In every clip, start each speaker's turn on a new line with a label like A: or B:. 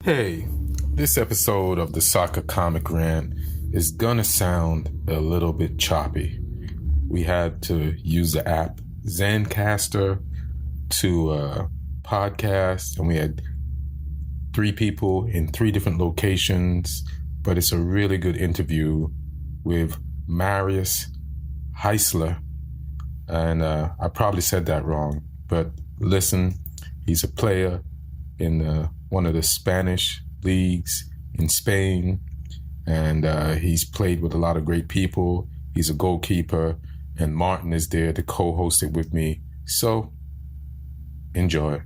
A: Hey, this episode of the Soccer Comic Rant is gonna sound a little bit choppy. We had to use the app Zencaster to podcast, and we had three people in three different locations, but it's a really good interview with Marius Heislitz, and I probably said that wrong, but listen, he's a player in one of the Spanish leagues in Spain, and he's played with a lot of great people. He's a goalkeeper, and Martin is there to co-host it with me. So, enjoy.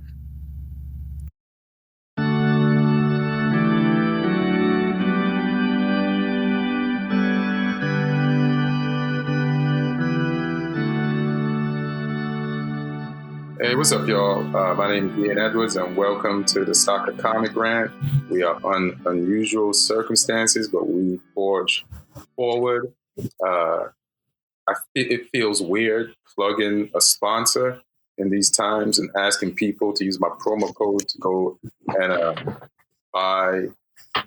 A: Hey, what's up, y'all? My name is Ian Edwards, and welcome to the Soccer Comic Rant. We are on unusual circumstances, but we forge forward. It feels weird plugging a sponsor in these times and asking people to use my promo code to go and buy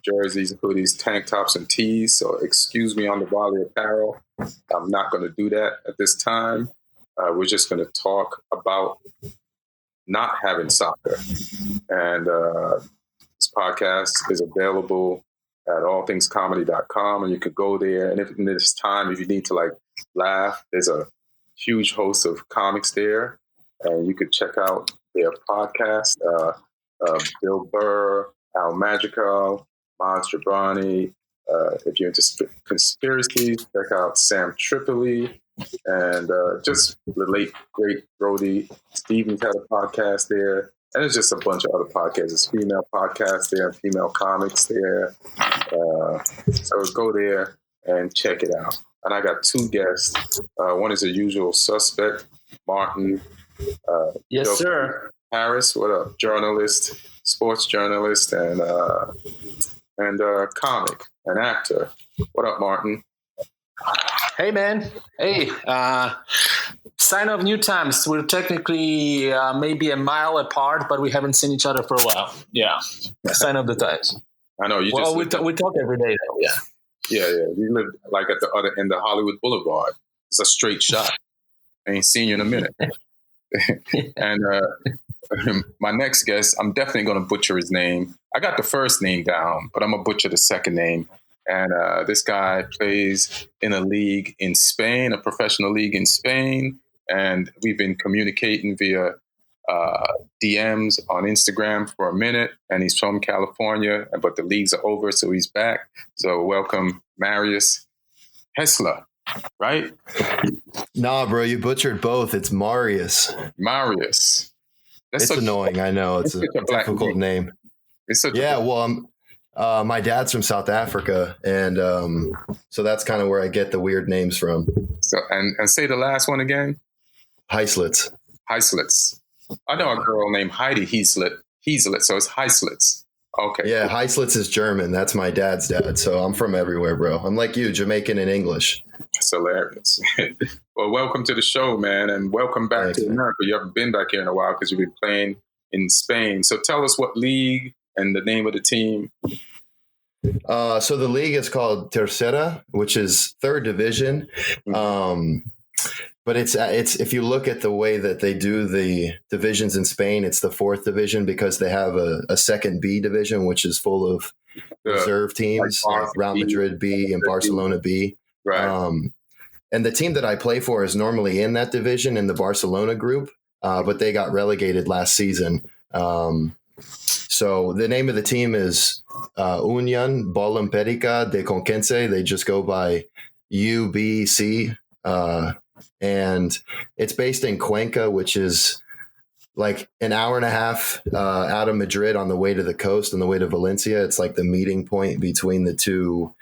A: jerseys, hoodies, tank tops, and tees. So excuse me on the Volley Apparel. I'm not going to do that at this time. We're just going to talk about not having soccer. And this podcast is available at allthingscomedy.com, and you can go there. And if in this time, if you need to laugh, there's a huge host of comics there, and you could check out their podcast. Bill Burr, Al Magical, Maz Jobrani. If you're into conspiracies, check out Sam Tripoli. And just the late, great Brody Stevens had a podcast there. And there's just a bunch of other podcasts. There's female podcasts there, female comics there. So go there and check it out. And I got two guests. One is a usual suspect, Martin.
B: Yes, sir.
A: Harris, what up? Journalist, sports journalist, and comic, an actor. What up, Martin?
B: Hey, man. Hey, sign of new times. We're technically maybe a mile apart, but we haven't seen each other for a while. Yeah, sign of the times.
A: I know.
B: We talk every day, though. Yeah.
A: Yeah. You live at the other end of Hollywood Boulevard. It's a straight shot. I ain't seen you in a minute. And my next guest, I'm definitely going to butcher his name. I got the first name down, but I'm going to butcher the second name. And this guy plays in a league in Spain, a professional league in Spain. And we've been communicating via DMs on Instagram for a minute. And he's from California, but the leagues are over, so he's back. So welcome, Marius Heislitz, right?
C: Nah, bro, you butchered both. It's Marius.
A: Marius.
C: It's annoying. I know. It's a difficult name. My dad's from South Africa, and so that's kind of where I get the weird names from.
A: So and say the last one again.
C: Heislitz.
A: I know a girl named Heidi Heislitz, so it's Heislitz. Okay.
C: Yeah, Heislitz is German. That's my dad's dad. So I'm from everywhere, bro. I'm like you, Jamaican and English.
A: That's hilarious. Well, welcome to the show, man, and welcome back to America. You haven't been back here in a while because you've been playing in Spain. So tell us what league and the name of the team.
C: So the league is called Tercera, which is third division. But it's if you look at the way that they do the divisions in Spain, it's the fourth division because they have a second B division, which is full of reserve teams, like Real Madrid B and Barcelona B.
A: Right.
C: And the team that I play for is normally in that division in the Barcelona group, but they got relegated last season. So the name of the team is Unión Bolimpérica de Conquense. They just go by UBC. And it's based in Cuenca, which is like an hour and a half out of Madrid on the way to the coast, on the way to Valencia. It's like the meeting point between the two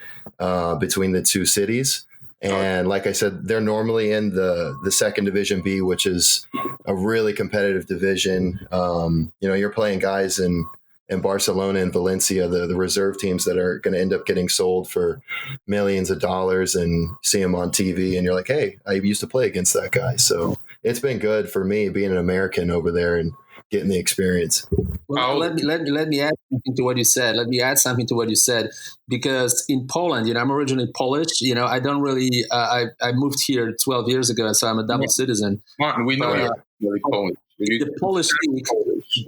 C: cities. And like I said, they're normally in the second division B, which is a really competitive division. You're playing guys in Barcelona and Valencia, the reserve teams that are going to end up getting sold for millions of dollars, and see them on TV. And you're like, hey, I used to play against that guy. So it's been good for me being an American over there and getting the experience.
B: Well, let me add something to what you said. Because in Poland, I'm originally Polish. I don't really. I moved here 12 years ago, and so I'm a double citizen.
A: Martin, we know you're really Polish.
B: The Polish league,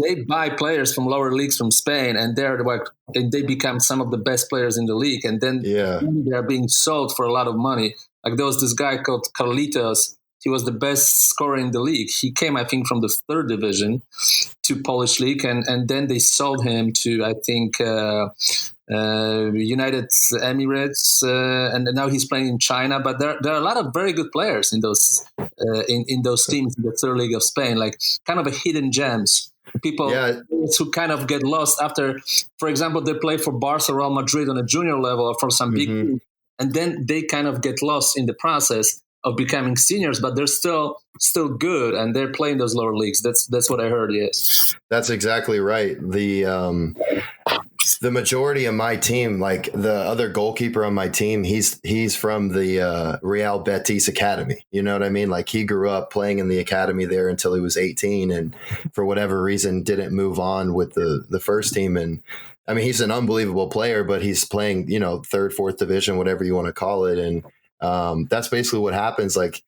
B: they buy players from lower leagues from Spain, and they become some of the best players in the league, and then they're being sold for a lot of money. Like there was this guy called Carlitos. He was the best scorer in the league. He came, I think, from the third division to Polish league, and then they sold him to, I think, United Emirates, and now he's playing in China. But there are a lot of very good players in those in those teams in the third league of Spain, like kind of a hidden gems. People who kind of get lost after, for example, they play for Barca, Real Madrid on a junior level or for some big team, and then they kind of get lost in the process of becoming seniors, but they're still good, and they're playing those lower leagues. That's what I heard. Yes,
C: that's exactly right. The majority of my team, like the other goalkeeper on my team, he's from the Real Betis Academy. You know what I mean? Like he grew up playing in the academy there until he was 18, and for whatever reason didn't move on with the first team. And I mean, he's an unbelievable player, but he's playing, third, fourth division, whatever you want to call it. And that's basically what happens. Like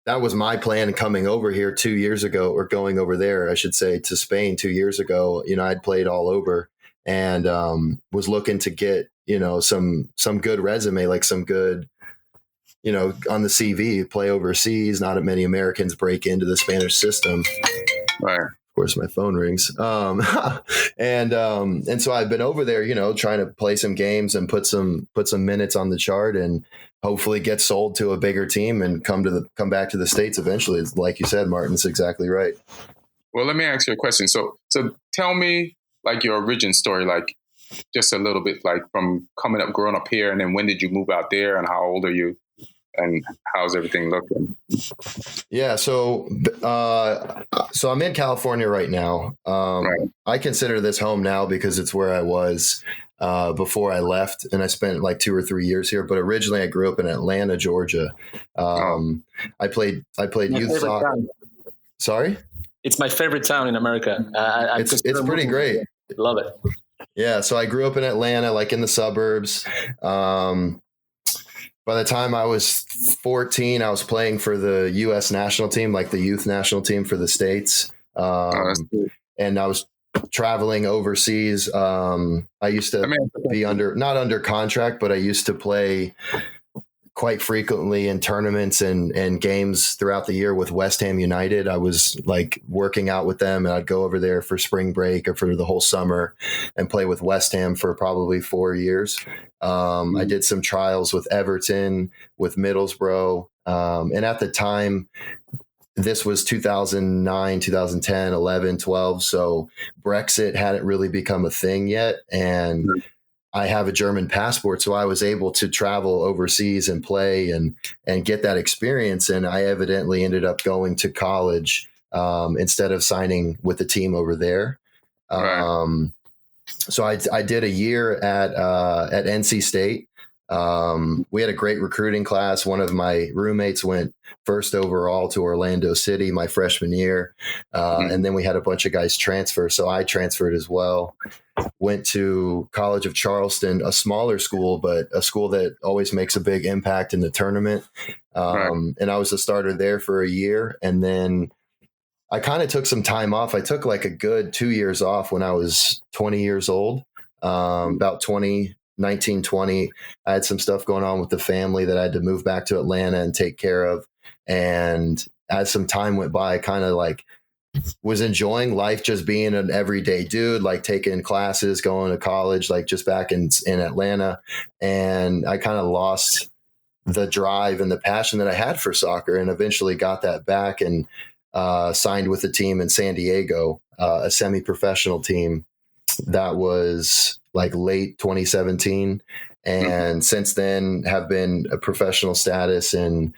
C: that was my plan coming over here 2 years ago, or going over there, I should say, to Spain 2 years ago. I'd played all over and was looking to get, some good resume, like some good, on the CV, play overseas. Not many Americans break into the Spanish system.
A: Right.
C: Of course, my phone rings. And so I've been over there, trying to play some games and put some minutes on the chart and hopefully get sold to a bigger team and come back to the States eventually. It's like you said, Martin, it's exactly right.
A: Well, let me ask you a question. So tell me like your origin story, like just a little bit, like from growing up here, and then when did you move out there, and how old are you, and how's everything looking?
C: Yeah. So I'm in California right now. Right. I consider this home now because it's where I was before I left, and I spent like 2 or 3 years here. But originally I grew up in Atlanta, Georgia. I played youth soccer. Sorry?
B: It's my favorite town in America.
C: It's pretty great.
B: Love it.
C: Yeah. So I grew up in Atlanta, like in the suburbs. By the time I was 14, I was playing for the U.S. national team, like the youth national team for the States. And I was traveling overseas. I used to be not under contract, but I used to play quite frequently in tournaments and games throughout the year with West Ham United. I was like working out with them, and I'd go over there for spring break or for the whole summer and play with West Ham for probably 4 years. I did some trials with Everton, with Middlesbrough. And at the time, this was 2009, 2010, 11, 12. So Brexit hadn't really become a thing yet. And I have a German passport, so I was able to travel overseas and play and get that experience. And I evidently ended up going to college instead of signing with the team over there. Right. So I did a year at NC State. We had a great recruiting class. One of my roommates went first overall to Orlando City my freshman year. And then we had a bunch of guys transfer. So I transferred as well. Went to College of Charleston, a smaller school, but a school that always makes a big impact in the tournament. And I was a starter there for a year. And then I kind of took some time off. I took like a good 2 years off when I was 20 years old, about 19, 20. I had some stuff going on with the family that I had to move back to Atlanta and take care of. And as some time went by, I kind of like was enjoying life, just being an everyday dude, like taking classes, going to college, like just back in Atlanta. And I kind of lost the drive and the passion that I had for soccer, and eventually got that back and signed with a team in San Diego, a semi-professional team that was like late 2017. And since then have been a professional status. And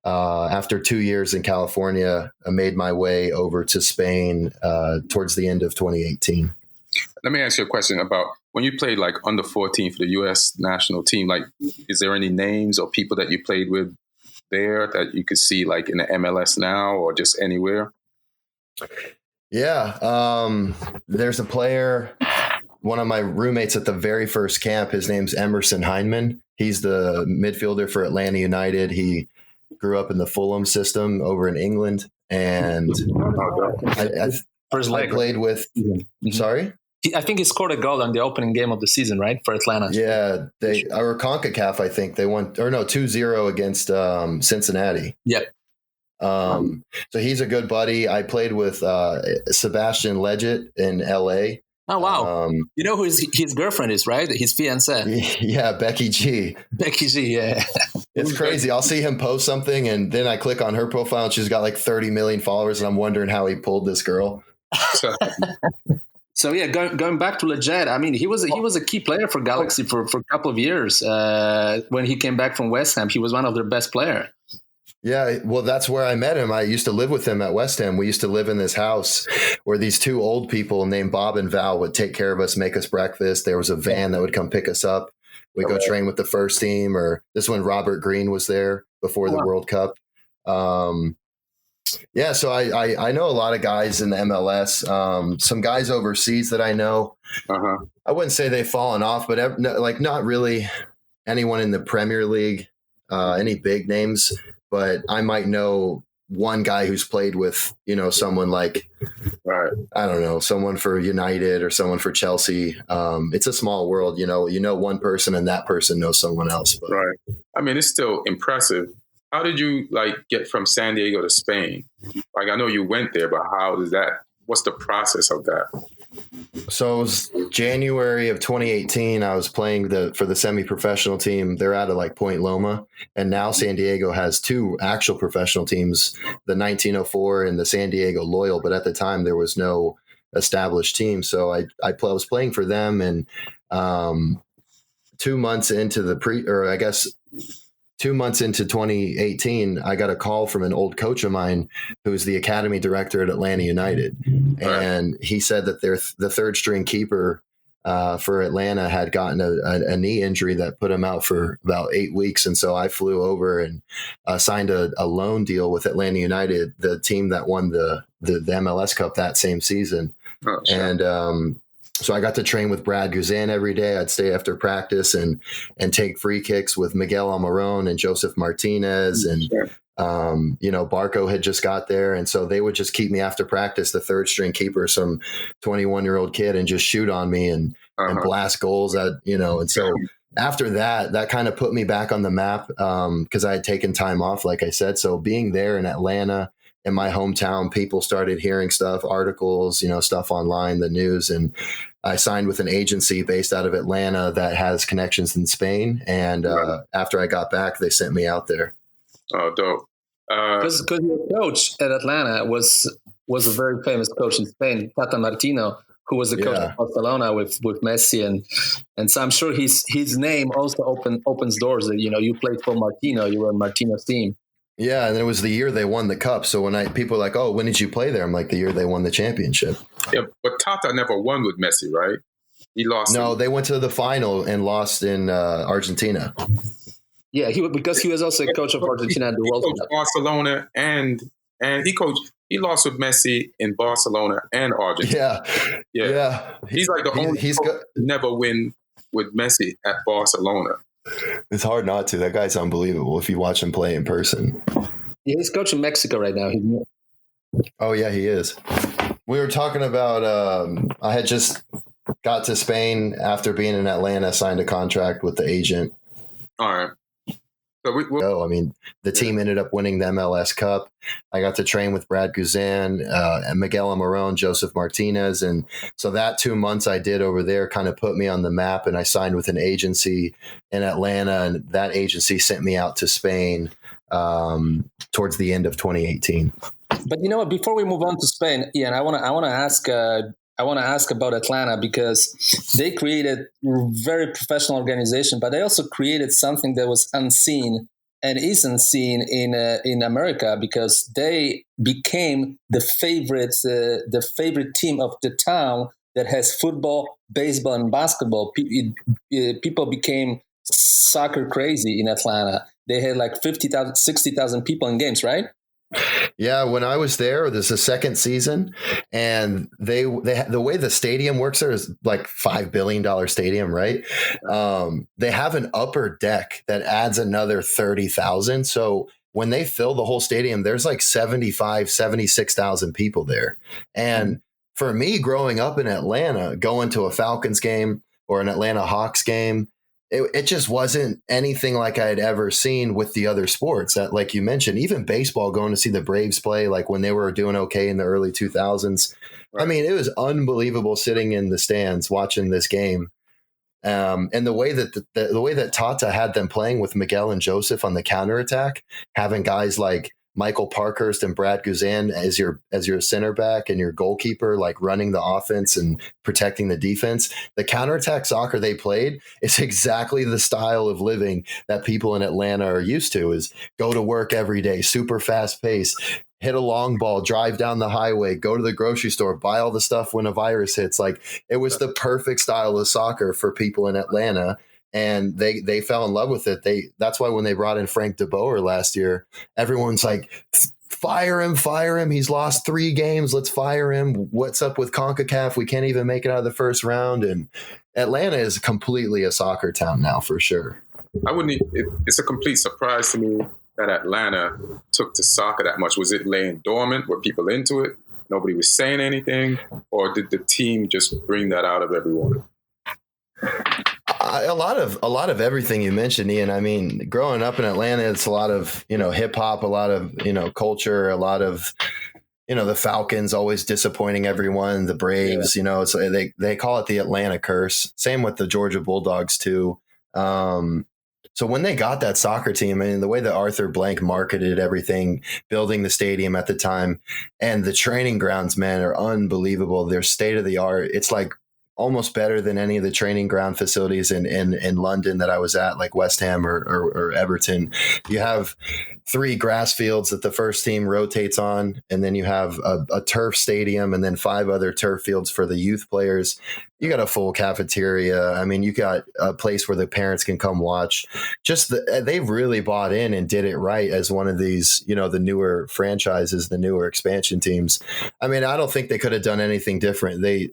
C: after 2 years in California, I made my way over to Spain towards the end of 2018.
A: Let me ask you a question about when you played like under 14 for the U.S. national team. Like, is there any names or people that you played with there that you could see like in the MLS now or just anywhere?
C: Yeah. There's a player, one of my roommates at the very first camp, his name's Emerson Heineman. He's the midfielder for Atlanta United. He grew up in the Fulham system over in England. And
B: First
C: I
B: leg.
C: played with, sorry?
B: I think he scored a goal on the opening game of the season, right? For Atlanta.
C: Yeah. Or CONCACAF, I think. They won, 2-0 against Cincinnati.
B: Yep.
C: So he's a good buddy. I played with Sebastian Leggett in LA.
B: Oh, wow. You know who his girlfriend is, right? His fiancée.
C: Yeah, Becky G.
B: Becky G, yeah.
C: It's crazy. I'll see him post something, and then I click on her profile, and she's got like 30 million followers, and I'm wondering how he pulled this girl.
B: So, yeah, going back to Leggett, I mean, he was a key player for Galaxy for a couple of years. When he came back from West Ham, he was one of their best players.
C: Yeah, well, that's where I met him. I used to live with him at West Ham. We used to live in this house where these two old people named Bob and Val would take care of us, make us breakfast. There was a van that would come pick us up. We'd go train with the first team, or this one, Robert Green was there before the World Cup. Yeah, so I know a lot of guys in the MLS, some guys overseas that I know. I wouldn't say they've fallen off, but not really anyone in the Premier League, any big names. But I might know one guy who's played with, someone like, I don't know, someone for United or someone for Chelsea. It's a small world, one person and that person knows someone else. But.
A: Right. I mean, it's still impressive. How did you get from San Diego to Spain? I know you went there, but what's the process of that?
C: So it was January of 2018. I was playing for the semi-professional team. They're out of Point Loma. And now San Diego has two actual professional teams, the 1904 and the San Diego Loyal. But at the time, there was no established team. So I was playing for them. And 2 months into 2 months into 2018, I got a call from an old coach of mine who's the academy director at Atlanta United. And he said that the third string keeper for Atlanta had gotten a knee injury that put him out for about 8 weeks. And so I flew over and signed a loan deal with Atlanta United, the team that won the MLS Cup that same season. Oh, sure. And so I got to train with Brad Guzan every day. I'd stay after practice and take free kicks with Miguel Almiron and Joseph Martinez. And, Barco had just got there. And so they would just keep me after practice, the third string keeper, some 21-year-old kid, and just shoot on me and blast goals and so after that kind of put me back on the map because I had taken time off, like I said. So being there in Atlanta, in my hometown, people started hearing stuff, articles, stuff online, the news. And I signed with an agency based out of Atlanta that has connections in Spain. And after I got back, they sent me out there.
A: Oh, dope.
B: Because your coach at Atlanta was a very famous coach in Spain, Tata Martino, who was the coach of Barcelona with Messi. And so I'm sure his name also opens doors. That, you played for Martino, you were on Martino's team.
C: Yeah, and it was the year they won the cup. So when people are like, "Oh, when did you play there?" I'm like, "The year they won the championship."
A: Yeah, but Tata never won with Messi, right? He lost.
C: No, they went to the final and lost in Argentina.
B: Yeah, because he was also a coach of Argentina at the World Cup.
A: Barcelona and he lost with Messi in Barcelona and Argentina. Yeah. He's the only coach to never win with Messi at Barcelona.
C: It's hard not to. That guy's unbelievable if you watch him play in person.
B: Yeah, he's coaching Mexico right now.
C: Oh, yeah, he is. We were talking about I had just got to Spain after being in Atlanta, signed a contract with the agent.
A: All right. So
C: the team ended up winning the MLS Cup. I got to train with Brad Guzan, and Miguel Almiron, Joseph Martinez. And so that 2 months I did over there kind of put me on the map, and I signed with an agency in Atlanta, and that agency sent me out to Spain towards the end of 2018.
B: But you know what, before we move on to Spain, Ian, I want to ask about Atlanta, because they created a very professional organization, but they also created something that was unseen and isn't seen in America, because they became the favorite team of the town that has football, baseball, and basketball. People became soccer crazy in Atlanta. They had 50,000, 60,000 people in games, right?
C: Yeah, when I was there, this is the second season, and they the way the stadium works there is like $5 billion stadium, right? They have an upper deck that adds another 30,000. So when they fill the whole stadium, there's like 76,000 people there. And for me, growing up in Atlanta, going to a Falcons game or an Atlanta Hawks game, it just wasn't anything like I had ever seen with the other sports that, like you mentioned, even baseball, going to see the Braves play, like when they were doing okay in the early 2000s. Right. I mean, it was unbelievable sitting in the stands watching this game. And the way that the way that Tata had them playing with Miguel and Joseph on the counterattack, having guys like Michael Parkhurst and Brad Guzan as your center back and your goalkeeper, like running the offense and protecting the defense. The counterattack soccer they played is exactly the style of living that people in Atlanta are used to, is go to work every day, super fast pace, hit a long ball, drive down the highway, go to the grocery store, buy all the stuff when a virus hits. Like, it was the perfect style of soccer for people in Atlanta. And they fell in love with it. That's why when they brought in Frank de Boer last year, everyone's like, fire him. He's lost 3 games. Let's fire him. What's up with CONCACAF? We can't even make it out of the first round. And Atlanta is completely a soccer town now, for sure.
A: It's a complete surprise to me that Atlanta took to soccer that much. Was it laying dormant? Were people into it? Nobody was saying anything? Or did the team just bring that out of everyone?
C: A lot of everything you mentioned, Ian. I mean, growing up in Atlanta, it's a lot of, hip hop, a lot of, culture, a lot of, the Falcons always disappointing everyone, the Braves, it's, they call it the Atlanta curse. Same with the Georgia Bulldogs too. So when they got that soccer team, and the way that Arthur Blank marketed everything, building the stadium at the time, and the training grounds, man, are unbelievable. They're state of the art. It's like almost better than any of the training ground facilities in London that I was at, like West Ham or Everton. You have 3 grass fields that the first team rotates on, and then you have a turf stadium and then 5 other turf fields for the youth players. You got a full cafeteria. I mean, you got a place where the parents can come watch. They've really bought in and did it right as one of these, the newer franchises, the newer expansion teams. I mean, I don't think they could have done anything different. They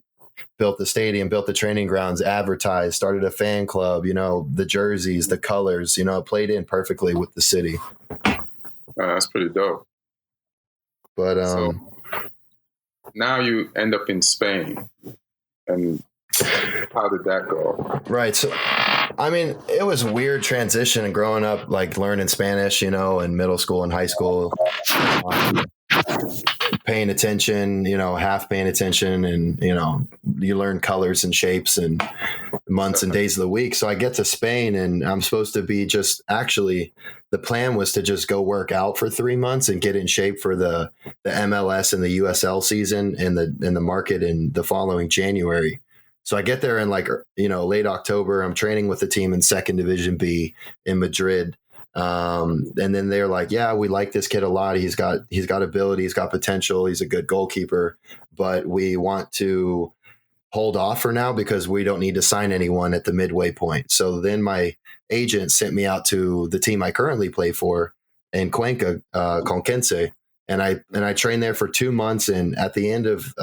C: built the stadium, built the training grounds, advertised, started a fan club, the jerseys, the colors, played in perfectly with the city.
A: That's pretty dope.
C: But
A: so now you end up in Spain. And how did that go?
C: Right. So, I mean, it was a weird transition growing up, like learning Spanish, in middle school and high school. Paying attention, half paying attention, and, you learn colors and shapes and months and days of the week. So I get to Spain, and I'm supposed to be the plan was to just go work out for 3 months and get in shape for the MLS and the USL season and the market in the following January. So I get there in late October. I'm training with the team in 2nd Division B in Madrid. And then they're like, yeah, we like this kid a lot. He's got ability. He's got potential. He's a good goalkeeper, but we want to hold off for now because we don't need to sign anyone at the midway point. So then my agent sent me out to the team I currently play for in Cuenca, Conquense. And I trained there for 2 months. And at the end of,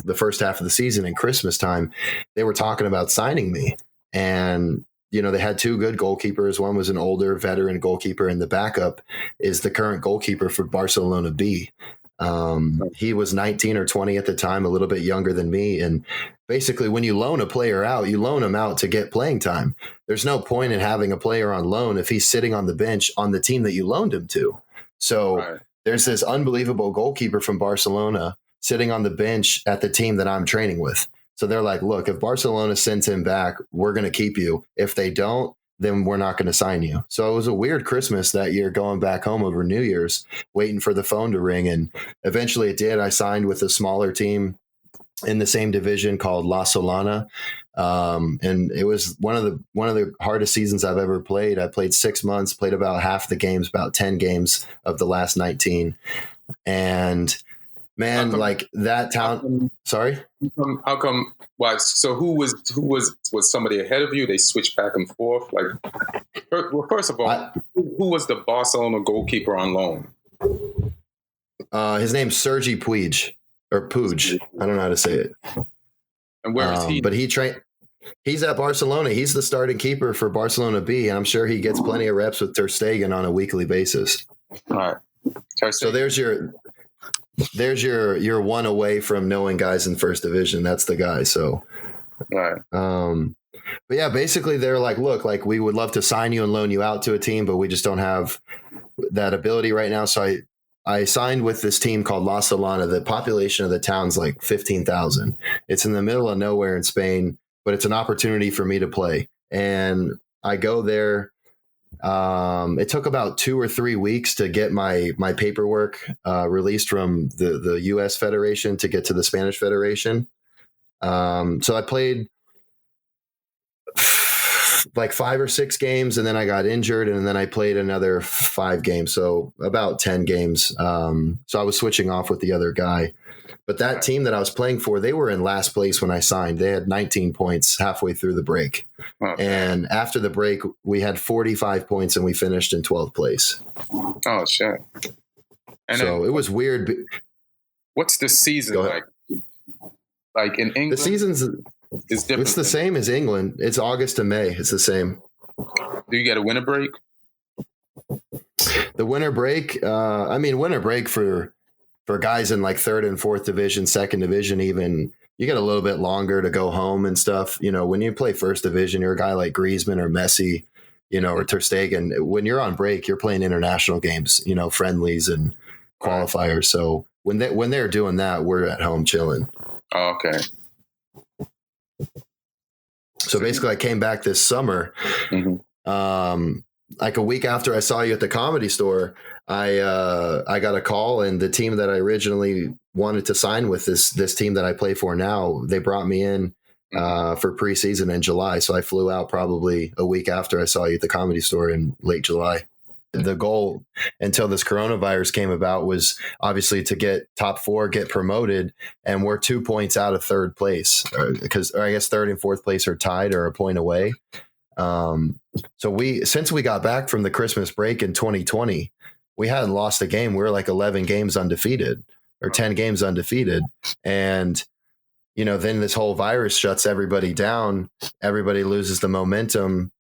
C: the first half of the season in Christmas time, they were talking about signing me. And they had 2 good goalkeepers. One was an older veteran goalkeeper, and the backup is the current goalkeeper for Barcelona B. He was 19 or 20 at the time, a little bit younger than me. And basically, when you loan a player out, you loan him out to get playing time. There's no point in having a player on loan if he's sitting on the bench on the team that you loaned him to. So There's this unbelievable goalkeeper from Barcelona sitting on the bench at the team that I'm training with. So they're like, look, if Barcelona sends him back, we're going to keep you. If they don't, then we're not going to sign you. So it was a weird Christmas that year going back home over New Year's, waiting for the phone to ring. And eventually it did. I signed with a smaller team in the same division called La Solana. And it was one of the hardest seasons I've ever played. I played 6 months, played about half the games, about 10 games of the last 19. And man, that town. Sorry.
A: How come? Why? So who was somebody ahead of you? They switched back and forth. First of all, who was the Barcelona goalkeeper on loan?
C: His name's Sergi Puig or Puig. I don't know how to say it.
A: And where is he?
C: But he's at Barcelona. He's the starting keeper for Barcelona B, and I'm sure he gets plenty of reps with Ter Stegen on a weekly basis.
A: All right.
C: So there's your one away from knowing guys in first division. That's the guy. So,
A: right.
C: But yeah, basically they're like, look, like we would love to sign you and loan you out to a team, but we just don't have that ability right now. So I signed with this team called La Solana. The population of the town's like 15,000. It's in the middle of nowhere in Spain, but it's an opportunity for me to play. And I go there. It took about 2 or 3 weeks to get my paperwork released from the U.S. Federation to get to the Spanish Federation. So I played like 5 or 6 games, and then I got injured, and then I played another 5 games, so about 10 games. So I was switching off with the other guy. But that team that I was playing for, they were in last place when I signed. They had 19 points halfway through the break.
A: Okay.
C: And after the break, we had 45 points, and we finished in 12th place.
A: Oh, shit. And
C: so it was weird.
A: What's the season like? Like in England?
C: The season's
A: is different.
C: It's the same as England. It's August to May. It's the same.
A: Do you get a winter break?
C: The winter break, winter break for guys in like 3rd and 4th division, 2nd division, even you get a little bit longer to go home and stuff. You know, when you play 1st division, you're a guy like Griezmann or Messi, you know, or Ter Stegen. When you're on break, you're playing international games, you know, friendlies and qualifiers. So when they're doing that, we're at home chilling.
A: Oh, okay.
C: So basically I came back this summer, like a week after I saw you at the Comedy Store. I got a call, and the team that I originally wanted to sign with, this team that I play for now, they brought me in for preseason in July. So I flew out probably a week after I saw you at the Comedy Store in late July. The goal until this coronavirus came about was obviously to get top 4, get promoted, and we're 2 points out of 3rd place, because I guess 3rd and 4th place are tied or a point away. So since we got back from the Christmas break in 2020, we hadn't lost a game. We were like 11 games undefeated or 10 games undefeated. And, you know, then this whole virus shuts everybody down. Everybody loses the momentum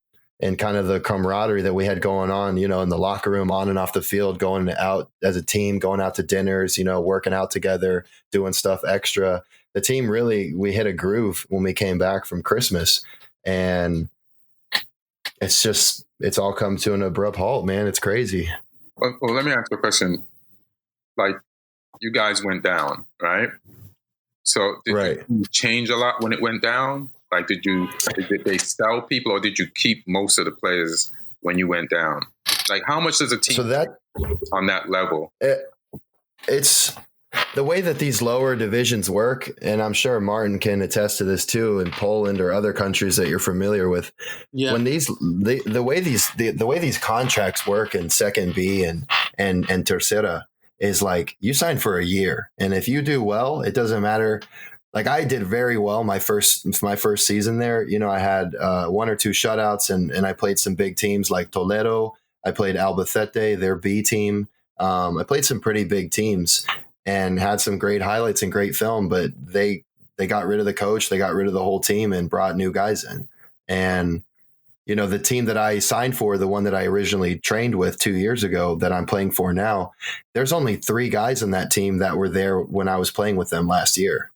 C: and kind of the camaraderie that we had going on, you know, in the locker room, on and off the field, going out as a team, going out to dinners, you know, working out together, doing stuff extra. The team really, we hit a groove when we came back from Christmas, and it's all come to an abrupt halt, man. It's crazy.
A: Well, let me ask you a question. Like, you guys went down, right? So did you change a lot when it went down? Like, did they sell people, or did you keep most of the players when you went down? Like, how much does a team on that level?
C: It's the way that these lower divisions work, and I'm sure Martin can attest to this too, in Poland or other countries that you're familiar with. Yeah. When the way these contracts work in Second B and Tercera is like, you sign for a year, and if you do well, it doesn't matter. Like, I did very well my first season there. You know, I had 1 or 2 shutouts, and I played some big teams like Toledo. I played Albacete, their B team. I played some pretty big teams and had some great highlights and great film, but they got rid of the coach, they got rid of the whole team and brought new guys in. And, you know, the team that I signed for, the one that I originally trained with 2 years ago that I'm playing for now, there's only 3 guys in that team that were there when I was playing with them last year.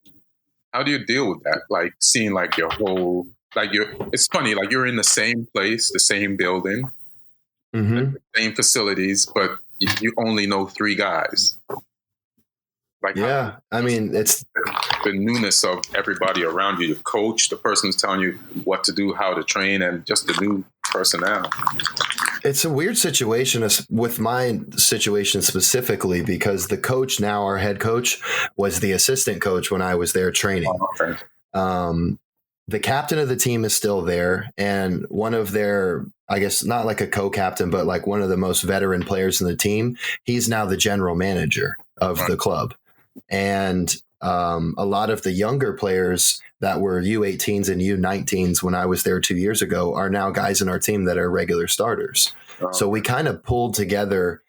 A: How do you deal with that? Like, seeing like your whole, like, it's funny, like, you're in the same place, the same building, the same facilities, but you only know 3 guys. Like,
C: yeah, I mean, it's
A: the newness of everybody around you, your coach, the person who's telling you what to do, how to train, and just the new personnel.
C: It's a weird situation with my situation specifically, because the coach now, our head coach, was the assistant coach when I was there training.
A: Oh, okay.
C: The captain of the team is still there, and one of their, I guess not like a co-captain, but like one of the most veteran players in the team, he's now the general manager of the club. And a lot of the younger players that were U18s and U19s when I was there 2 years ago are now guys in our team that are regular starters. So we kind of pulled together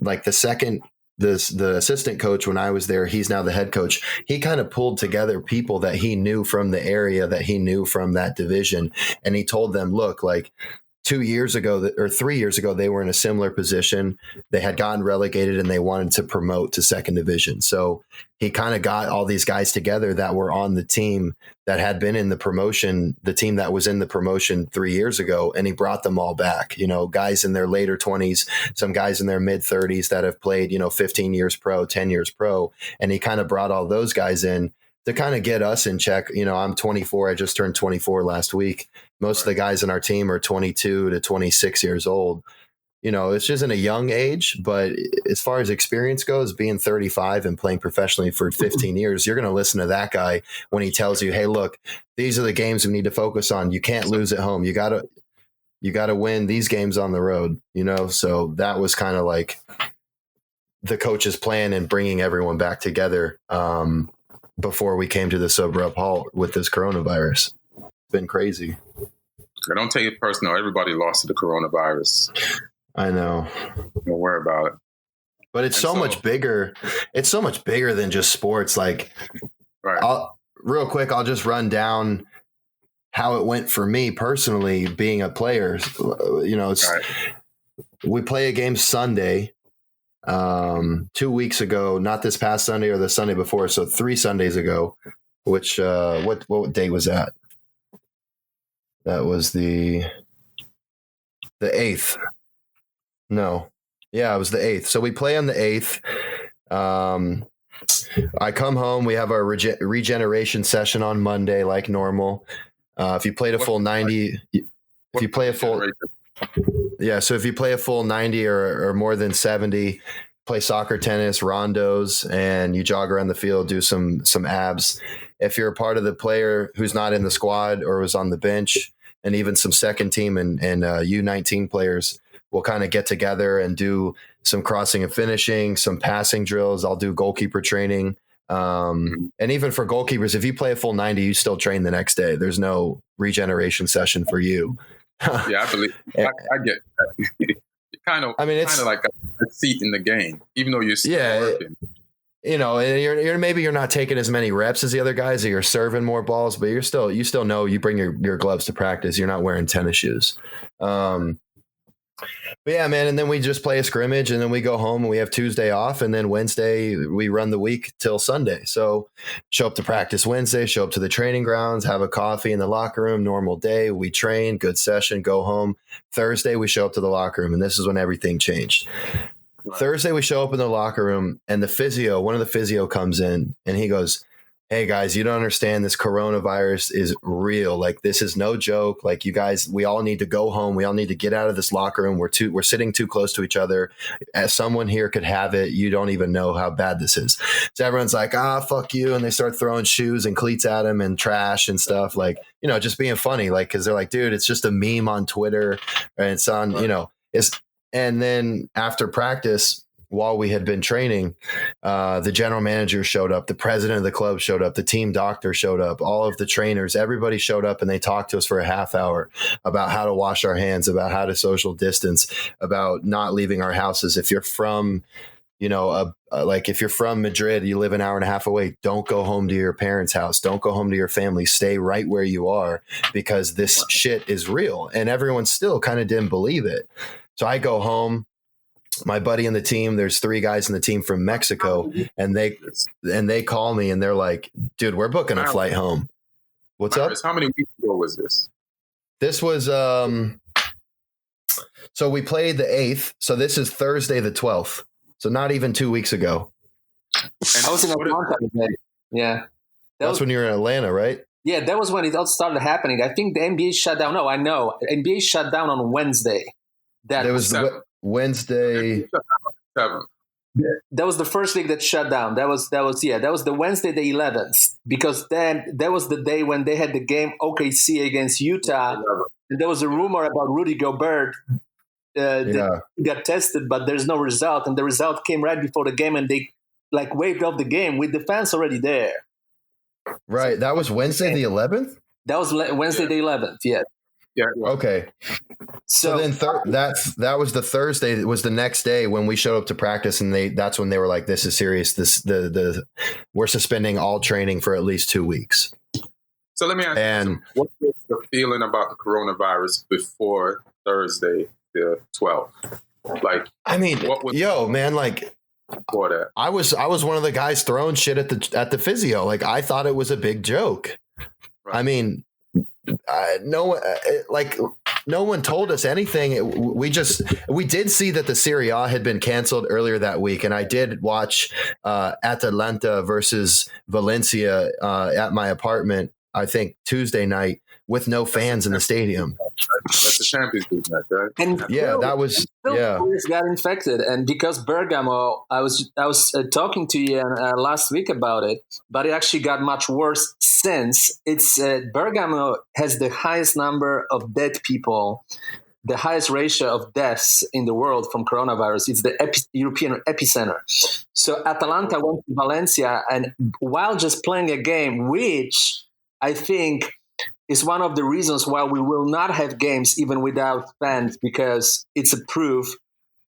C: like the second the assistant coach when I was there, he's now the head coach. He kind of pulled together people that he knew from the area, that he knew from that division. And he told them, look, like 2 years ago or 3 years ago, they were in a similar position. They had gotten relegated and they wanted to promote to second division. So he kind of got all these guys together that were on the team that had been in the promotion, the team that was in the promotion 3 years ago. And he brought them all back, guys in their later 20s, some guys in their mid 30s that have played, 15 years pro, 10 years pro. And he kind of brought all those guys in to kind of get us in check. I'm 24. I just turned 24 last week. Most of the guys in our team are 22 to 26 years old. It's just in a young age, but as far as experience goes, being 35 and playing professionally for 15 years, you're going to listen to that guy when he tells you, hey, look, these are the games we need to focus on. You can't lose at home. You got to win these games on the road, So that was kind of like the coach's plan in bringing everyone back together before we came to this abrupt halt with this coronavirus. It's been crazy.
A: I don't take it personal. Everybody lost to the coronavirus.
C: I know.
A: Don't worry about it.
C: But it's so much bigger. It's so much bigger than just sports. Like,
A: right.
C: Real quick, I'll just run down how it went for me personally being a player. Right. We play a game Sunday 2 weeks ago, not this past Sunday or the Sunday before. So 3 Sundays ago, which what day was that? That was the 8th. No. Yeah, it was the 8th. So we play on the 8th. I come home. We have our regeneration session on Monday, like normal. If you played a full 90, if you play a full, so if you play a full 90 or more than 70, play soccer, tennis, rondos, and you jog around the field, do some abs. If you're a part of the player who's not in the squad or was on the bench, and even some second team and U19 players will kind of get together and do some crossing and finishing, some passing drills. I'll do goalkeeper training. And even for goalkeepers, if you play a full 90, you still train the next day. There's no regeneration session for you.
A: Yeah, I believe I get that. It's like a seat in the game, even though you're still working. You're not taking as many reps as the other guys, or you're serving more balls, but you still know you bring your gloves to practice. You're not wearing tennis shoes. But yeah, man. And then we just play a scrimmage and then we go home and we have Tuesday off. And then Wednesday we run the week till Sunday. So show up to practice Wednesday, show up to the training grounds, have a coffee in the locker room, normal day. We train, good session, go home. Thursday we show up to the locker room, and this is when everything changed. Right. Thursday we show up in the locker room and one of the physio comes in and he goes, hey guys, you don't understand, this coronavirus is real. Like, this is no joke. Like, you guys, we all need to go home. We all need to get out of this locker room. We're sitting too close to each other. As someone here could have it. You don't even know how bad this is. So everyone's like, fuck you. And they start throwing shoes and cleats at him and trash and stuff, like, just being funny. Like, cause they're like, dude, it's just a meme on Twitter and it's on, and then after practice, while we had been training, the general manager showed up, the president of the club showed up, the team doctor showed up, all of the trainers, everybody showed up, and they talked to us for a half hour about how to wash our hands, about how to social distance, about not leaving our houses. If you're from, if you're from Madrid, you live an hour and a half away, don't go home to your parents' house. Don't go home to your family. Stay right where you are, because this shit is real. And everyone still kind of didn't believe it. So I go home. My buddy in the team, there's 3 guys in the team from Mexico, and they call me and they're like, dude, we're booking a flight home. What's Marius, up? How many weeks ago was this?
C: This was, so we played the 8th. So this is Thursday, the 12th. So not even 2 weeks ago.
B: And I was in Atlanta today. Yeah.
C: That's when you were in Atlanta, right?
B: Yeah, that was when it all started happening. I think the NBA shut down. No, I know. NBA shut down on Wednesday. That was
C: Wednesday.
B: That was the first league that shut down. That was the Wednesday the 11th, because then that was the day when they had the game OKC against Utah, and there was a rumor about Rudy Gobert that got tested, but there's no result, and the result came right before the game, and they waved off the game with the fans already there.
C: Right, that was Wednesday the 11th.
B: That was Wednesday the 11th. Yeah.
A: Yeah. Well,
C: Okay.
B: So
C: then that was the Thursday. It was the next day when we showed up to practice, and that's when they were like, "This is serious. We're suspending all training for at least 2 weeks."
A: so let me ask you, what was the feeling about the coronavirus before Thursday, the 12th? Like,
C: I mean,
A: what was
C: man, like,
A: before that?
C: I was one of the guys throwing shit at the physio. Like, I thought it was a big joke. Right. I mean, no one told us anything. We did see that the Serie A had been canceled earlier that week, and I did watch Atalanta versus Valencia at my apartment, I think Tuesday night, with no fans in the stadium.
A: That's the Champions League match, right?
B: And players got infected, and because Bergamo, I was talking to you last week about it, but it actually got much worse since. It's Bergamo has the highest number of dead people, the highest ratio of deaths in the world from coronavirus. It's the European epicenter. So Atalanta went to Valencia, and while just playing a game, which I think is one of the reasons why we will not have games even without fans, because it's a proof.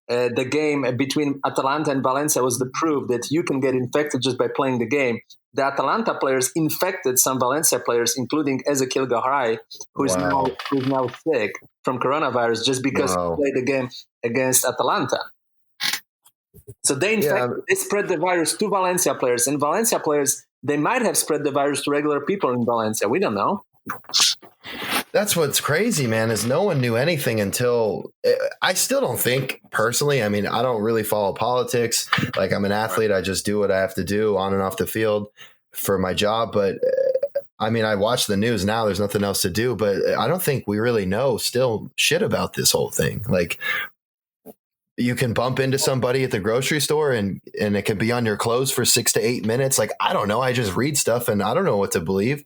B: The game between Atalanta and Valencia was the proof that you can get infected just by playing the game. The Atalanta players infected some Valencia players, including Ezequiel Garay, who's now sick from coronavirus just because he played the game against Atalanta. So they spread the virus to Valencia players, and Valencia players, they might have spread the virus to regular people in Valencia. We don't know.
C: That's what's crazy, man, is no one knew anything until I still don't think personally. I mean, I don't really follow politics. Like, I'm an athlete. I just do what I have to do on and off the field for my job. But I mean, I watch the news now. There's nothing else to do. But I don't think we really know still shit about this whole thing. Like, you can bump into somebody at the grocery store and it can be on your clothes for 6 to 8 minutes. Like, I don't know. I just read stuff and I don't know what to believe.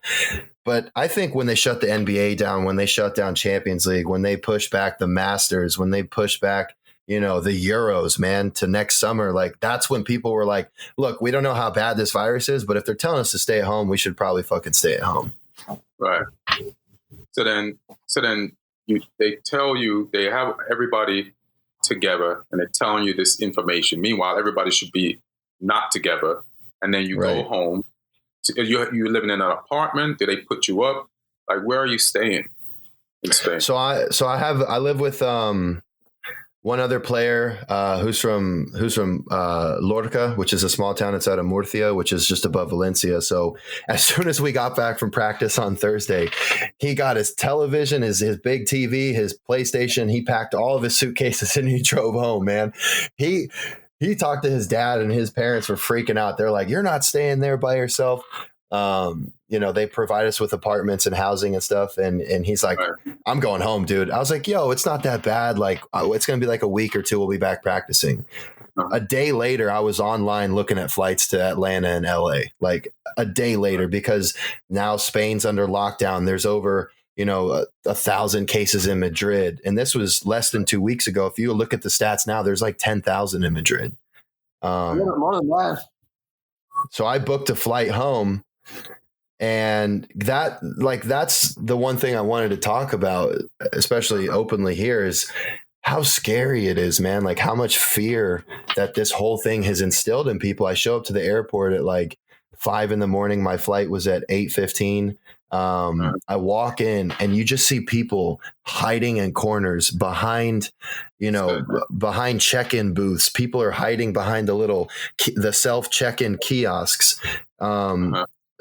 C: But I think when they shut the NBA down, when they shut down Champions League, when they push back the Masters, when they push back, the Euros, man, to next summer, like, that's when people were like, look, we don't know how bad this virus is, but if they're telling us to stay at home, we should probably fucking stay at home.
A: Right. So then they tell you, they have everybody together and they're telling you this information. Meanwhile, everybody should be not together. And then you go home. So you're living in an apartment. Do they put you up? Like, where are you staying in Spain?
C: So I live with one other player who's from Lorca, which is a small town outside of Murcia, which is just above Valencia. So as soon as we got back from practice on Thursday, he got his television, his big TV, his PlayStation. He packed all of his suitcases and he drove home, man. He talked to his dad, and his parents were freaking out. They're like, "You're not staying there by yourself." They provide us with apartments and housing and stuff. And he's like, "I'm going home, dude." I was like, "Yo, it's not that bad. Like, it's going to be like a week or two. We'll be back practicing." A day later, I was online looking at flights to Atlanta and LA, like a day later, because now Spain's under lockdown. There's over 1,000 cases in Madrid. And this was less than 2 weeks ago. If you look at the stats now, there's like 10,000 in Madrid.
B: More than that.
C: So I booked a flight home, and that's the one thing I wanted to talk about, especially openly here, is how scary it is, man. Like, how much fear that this whole thing has instilled in people. I show up to the airport at like 5 a.m. My flight was at 8:15. I walk in and you just see people hiding in corners behind check-in booths. People are hiding behind the self check-in kiosks.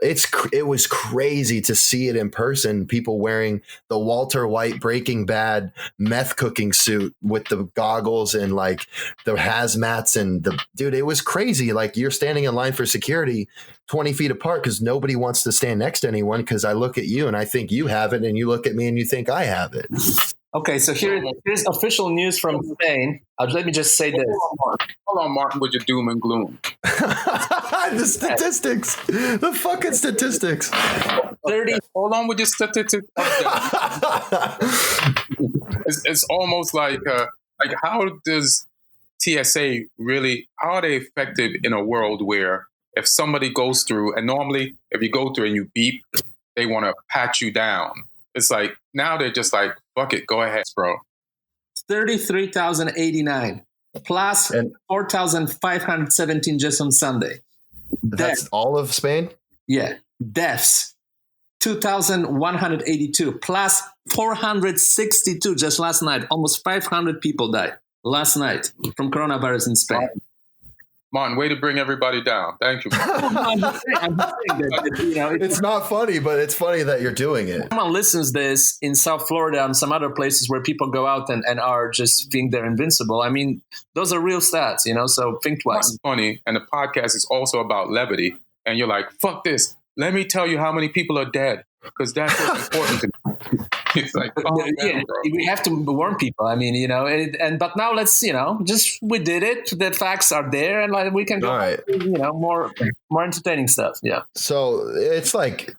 C: It was crazy to see it in person. People wearing the Walter White Breaking Bad meth cooking suit with the goggles and like the hazmats and dude, it was crazy. Like, you're standing in line for security 20 feet apart because nobody wants to stand next to anyone, because I look at you and I think you have it, and you look at me and you think I have it. Okay, so
B: here's official news from Spain. Let me just say this.
A: Hold on, Martin, with your doom and gloom.
C: The statistics. The fucking statistics.
A: 30. Hold on with your statistics. It's almost like how does TSA really, how are they effective in a world where if somebody goes through, and normally if you go through and you beep, they want to pat you down. It's like now they're just like Fuck it. Go ahead, bro.
B: 33,089 plus
C: And
B: 4,517 just on Sunday.
C: that's all of Spain?
B: Yeah. Deaths, 2,182 plus 462 just last night. Almost 500 people died last night from coronavirus in Spain.
A: Martin, way to bring everybody down. Thank you.
B: I'm just saying that,
C: It's not funny, but it's funny that you're doing it.
B: someone listens this in South Florida and some other places where people go out and are just think they're invincible. I mean, those are real stats, so think twice.
A: It's funny, and the podcast is also about levity. And you're like, fuck this. Let me tell you how many people are dead, because that's what's important to me. It's like,
B: Yeah,
A: bro.
B: we have to warn people. I mean, but now let's, just we did it. The facts are there, and like we can go,
C: All right.
B: more entertaining stuff. Yeah.
C: So it's like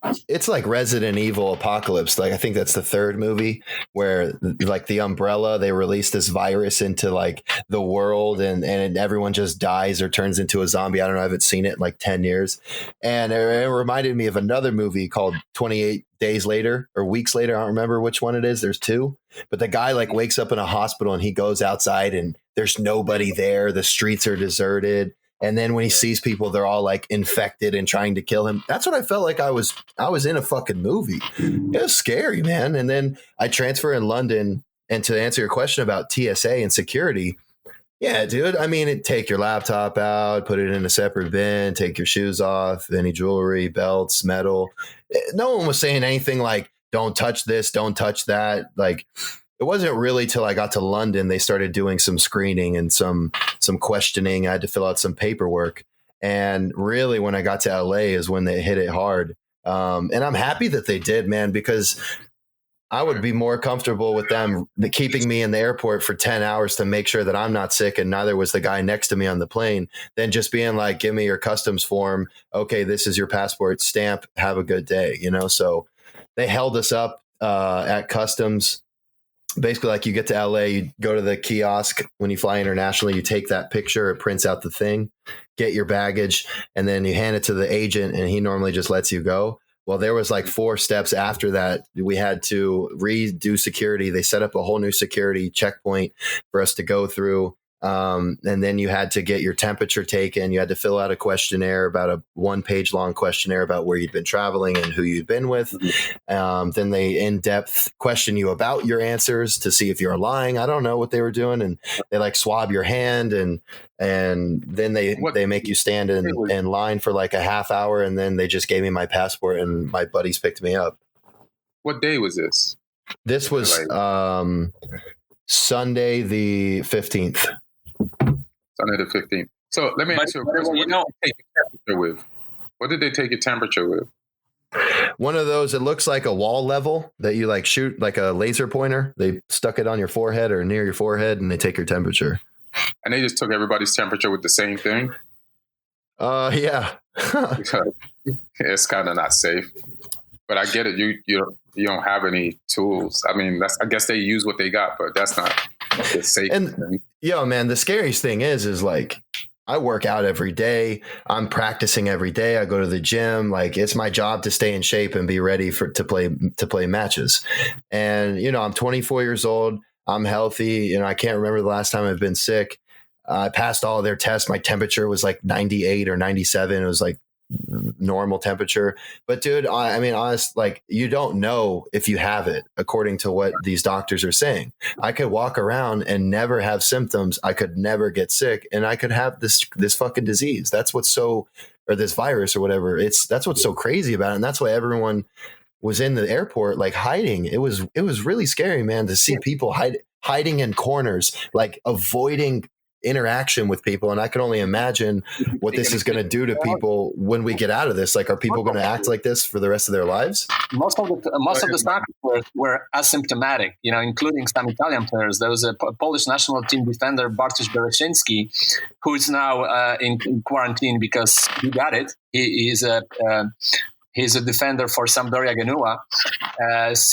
C: Resident Evil Apocalypse. Like I think that's the third movie where like the Umbrella, they release this virus into like the world and everyone just dies or turns into a zombie. I don't know. I haven't seen it in like 10 years. And it reminded me of another movie called 28 Days Later or Weeks Later. I don't remember which one it is. There's two. But the guy like wakes up in a hospital and he goes outside and there's nobody there. The streets are deserted. And then when he sees people, they're all like infected and trying to kill him. That's what I felt like I was in a fucking movie. It was scary, man. And then I transfer in London. And to answer your question about TSA and security, yeah, dude. I mean, take your laptop out, put it in a separate bin, take your shoes off, any jewelry, belts, metal. No one was saying anything like, don't touch this, don't touch that. Like, it wasn't really till I got to London, they started doing some screening and some questioning. I had to fill out some paperwork. And really, when I got to LA is when they hit it hard. And I'm happy that they did, man, because I would be more comfortable with them keeping me in the airport for 10 hours to make sure that I'm not sick and neither was the guy next to me on the plane than just being like, give me your customs form. Okay, this is your passport stamp. Have a good day. So they held us up at customs. Basically, like you get to LA, you go to the kiosk when you fly internationally, you take that picture, it prints out the thing, get your baggage, and then you hand it to the agent and he normally just lets you go. Well, there was like 4 steps after that. We had to redo security. They set up a whole new security checkpoint for us to go through. And then you had to get your temperature taken. You had to fill out a questionnaire, about a 1-page long questionnaire about where you'd been traveling and who you'd been with. Then they in-depth question you about your answers to see if you're lying. I don't know what they were doing. And they like swab your hand and then they make you stand in line for like a half hour. And then they just gave me my passport and my buddies picked me up.
A: What day was this?
C: This was Sunday the 15th.
A: Sunday the 15th. So let me ask you a question. What did they take your temperature with?
C: One of those, it looks like a wall level that you like shoot like a laser pointer. They stuck it on your forehead or near your forehead and they take your temperature.
A: And they just took everybody's temperature with the same thing?
C: Yeah.
A: It's kind of not safe. But I get it. You don't have any tools. I mean, I guess they use what they got, but that's not the safe thing.
C: Yo, man, the scariest thing is like I work out every day. I'm practicing every day. I go to the gym. Like it's my job to stay in shape and be ready to play matches. And I'm 24 years old. I'm healthy. I can't remember the last time I've been sick. I passed all of their tests. My temperature was like 98 or 97. It was like normal temperature. But dude, I mean, honest, like you don't know if you have it according to what these doctors are saying. I could walk around and never have symptoms. I could never get sick and I could have this fucking disease. That's what's or this virus or whatever. That's what's so crazy about it. And that's why everyone was in the airport, like hiding. It was really scary, man, to see people hiding in corners, like avoiding interaction with people. And I can only imagine what this is going to do to people when we get out of this. Like, are people going to act like this for the rest of their lives?
B: Most of the starters were asymptomatic, including some Italian players. There was a Polish national team defender, Bartosz Bereszyński, who is now in quarantine because he got it. He's a defender for Sampdoria Genua.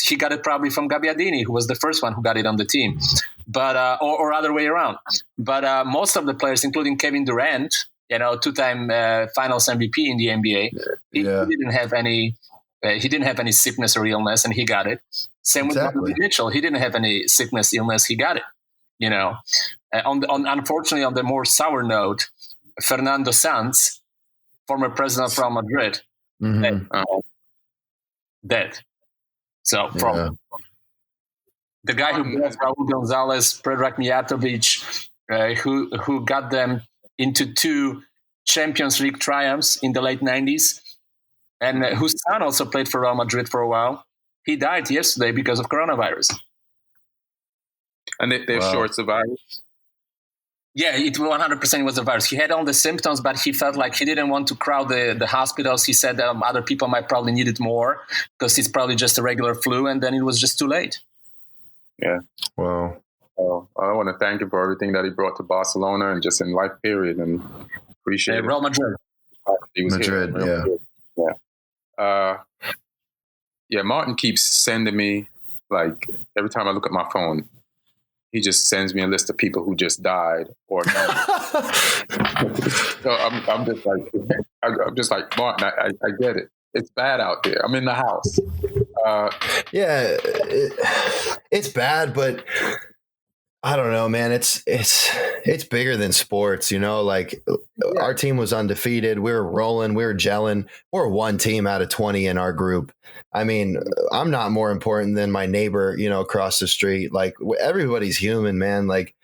B: He got it probably from Gabbiadini, who was the first one who got it on the team, but or other way around. But most of the players, including Kevin Durant, 2-time Finals MVP in the NBA, he didn't have any. He didn't have any sickness or illness, and he got it. Same with Donovan Mitchell. He didn't have any sickness, illness. He got it. Unfortunately, on the more sour note, Fernando Sanz, former president of Real Madrid, dead. So from the guy who brought Raul Gonzalez, Predrag Mijatovic, who got them into 2 Champions League triumphs in the late 90s, and whose son also played for Real Madrid for a while. He died yesterday because of coronavirus.
A: And they're short survivors?
B: Yeah, it 100% was the virus. He had all the symptoms, but he felt like he didn't want to crowd the hospitals. He said other people might probably need it more because it's probably just a regular flu, and then it was just too late.
A: Yeah.
C: Wow.
A: Well, I want to thank him for everything that he brought to Barcelona and just in life, period, and appreciate it.
B: Real Madrid.
A: He was
C: Madrid,
A: Yeah, Martin keeps sending me, like, every time I look at my phone, he just sends me a list of people who just died or no. So I'm just like, Martin, I get it. It's bad out there. I'm in the house.
C: It's bad, but I don't know, man. It's bigger than sports, like our team was undefeated. We were rolling, we were gelling. We're 1 team out of 20 in our group. I mean, I'm not more important than my neighbor, across the street. Like, everybody's human, man. Like,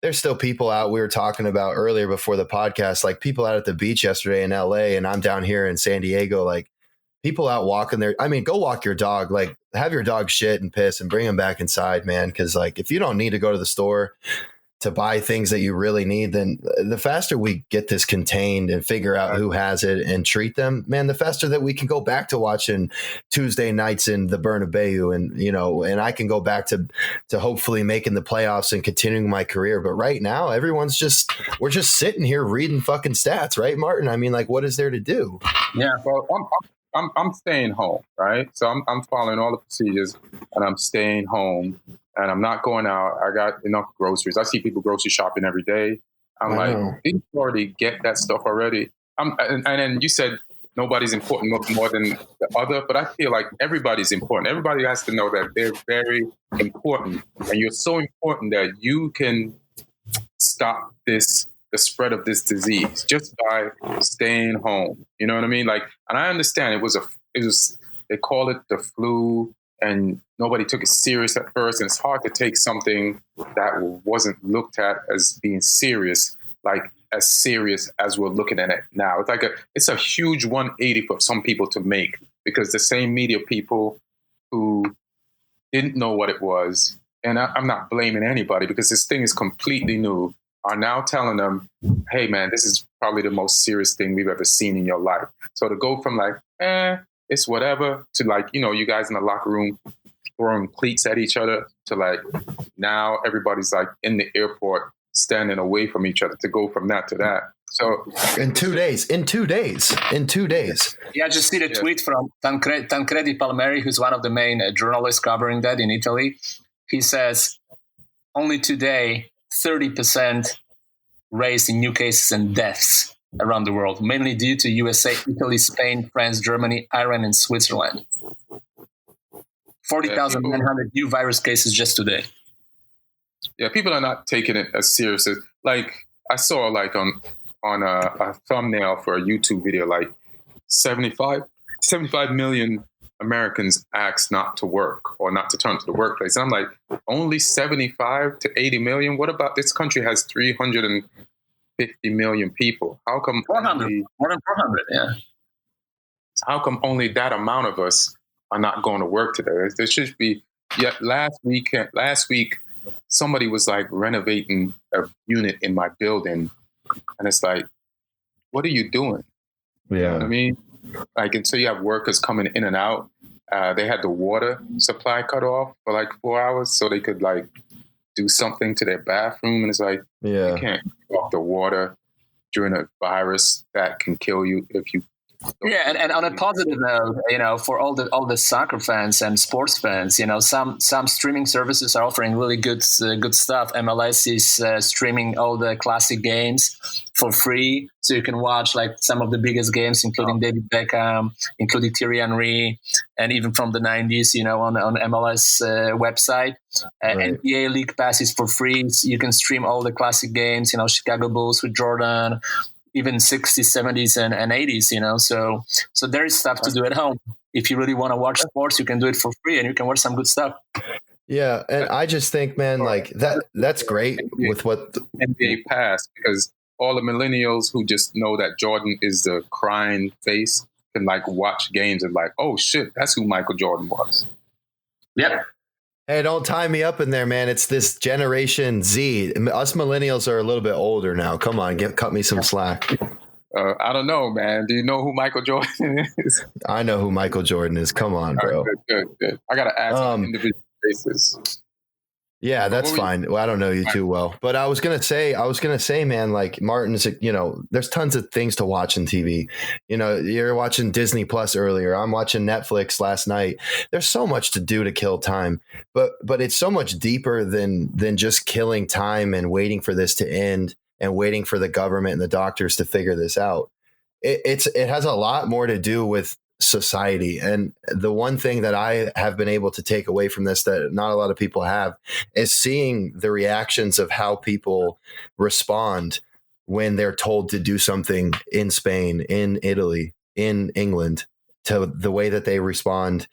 C: there's still people out. We were talking about earlier before the podcast, like people out at the beach yesterday in LA, and I'm down here in San Diego, like people out walking there. I mean, go walk your dog, like have your dog shit and piss and bring him back inside, man. Cause like, if you don't need to go to the store to buy things that you really need, then the faster we get this contained and figure out who has it and treat them, man, the faster that we can go back to watching Tuesday nights in the Bernabeu and, and I can go back to hopefully making the playoffs and continuing my career. But right now, we're just sitting here reading fucking stats, right, Martin? I mean, like, what is there to do?
A: Yeah. Well, I'm staying home, right? So I'm following all the procedures and I'm staying home. And I'm not going out. I got enough groceries. I see people grocery shopping every day. I'm like, didn't you already get that stuff already? And then you said nobody's important more than the other, but I feel like everybody's important. Everybody has to know that they're very important. And you're so important that you can stop the spread of this disease just by staying home. You know what I mean? Like, and I understand it was they call it the flu, and nobody took it serious at first. And it's hard to take something that wasn't looked at as being serious, like as serious as we're looking at it now. It's a huge 180 for some people to make, because the same media people who didn't know what it was, and I'm not blaming anybody because this thing is completely new, are now telling them, hey man, this is probably the most serious thing we've ever seen in your life. So to go from like, it's whatever, to like, you guys in the locker room throwing cleats at each other, to like now everybody's like in the airport standing away from each other, to go from that to that. So
C: in 2 days.
B: Yeah, I just see the tweet from Tancredi Palmieri, who's one of the main journalists covering that in Italy. He says, only today, 30% raise in new cases and deaths around the world, mainly due to USA, Italy, Spain, France, Germany, Iran, and Switzerland. 40,900 new virus cases just today.
A: Yeah, people are not taking it as serious as, like, I saw like on a thumbnail for a YouTube video, like 75 million Americans asked not to work or not to turn to the workplace. And I'm like, only 75 to 80 million? What about this country has 350 million people? How come
B: 400, more than 400, yeah.
A: How come only that amount of us are not going to work today? There should be. Yeah, last week, somebody was like renovating a unit in my building, and it's like, what are you doing?
C: Yeah,
A: you know what I mean, like, and so you have workers coming in and out. They had the water supply cut off for like 4 hours so they could like do something to their bathroom, and it's like, you can't cut off the water during a virus that can kill you if you
B: Yeah, and on a positive note, for all the soccer fans and sports fans, some streaming services are offering really good stuff. MLS is streaming all the classic games for free, so you can watch like some of the biggest games, including David Beckham, including Thierry Henry, and even from the '90s, on MLS website.
C: Right.
B: NBA League Pass is for free, so you can stream all the classic games. Chicago Bulls with Jordan. Even 60s, 70s, and 80s, So there is stuff to do at home. If you really want to watch sports, you can do it for free and you can watch some good stuff.
C: Yeah, and I just think, man, like that's great with what
A: NBA pass, because all the millennials who just know that Jordan is the crying face can like watch games and like, oh shit, that's who Michael Jordan was.
B: Yep.
C: Hey, don't tie me up in there, man. It's this Generation Z. Us millennials are a little bit older now. Come on, cut me some slack.
A: I don't know, man. Do you know who Michael Jordan is?
C: I know who Michael Jordan is. Come on, bro.
A: Right, good. I got to ask on an individual basis.
C: Yeah, that's fine. Well, I don't know you too well, but I was gonna say, man, like Martin's, there's tons of things to watch on TV. You're watching Disney Plus earlier. I'm watching Netflix last night. There's so much to do to kill time, but it's so much deeper than just killing time and waiting for this to end and waiting for the government and the doctors to figure this out. It has a lot more to do with society. And the one thing that I have been able to take away from this that not a lot of people have is seeing the reactions of how people respond when they're told to do something in Spain, in Italy, in England, to the way that they respond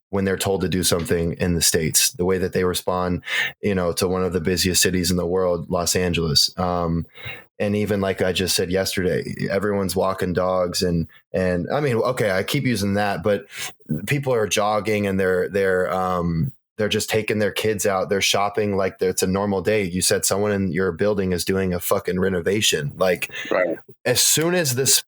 C: when they're told to do something in the States, the way that they respond, to one of the busiest cities in the world, Los Angeles. And even like I just said yesterday, everyone's walking dogs and I mean, okay, I keep using that, but people are jogging and they're just taking their kids out. They're shopping like it's a normal day. You said someone in your building is doing a fucking renovation. Like
A: right.
C: As soon as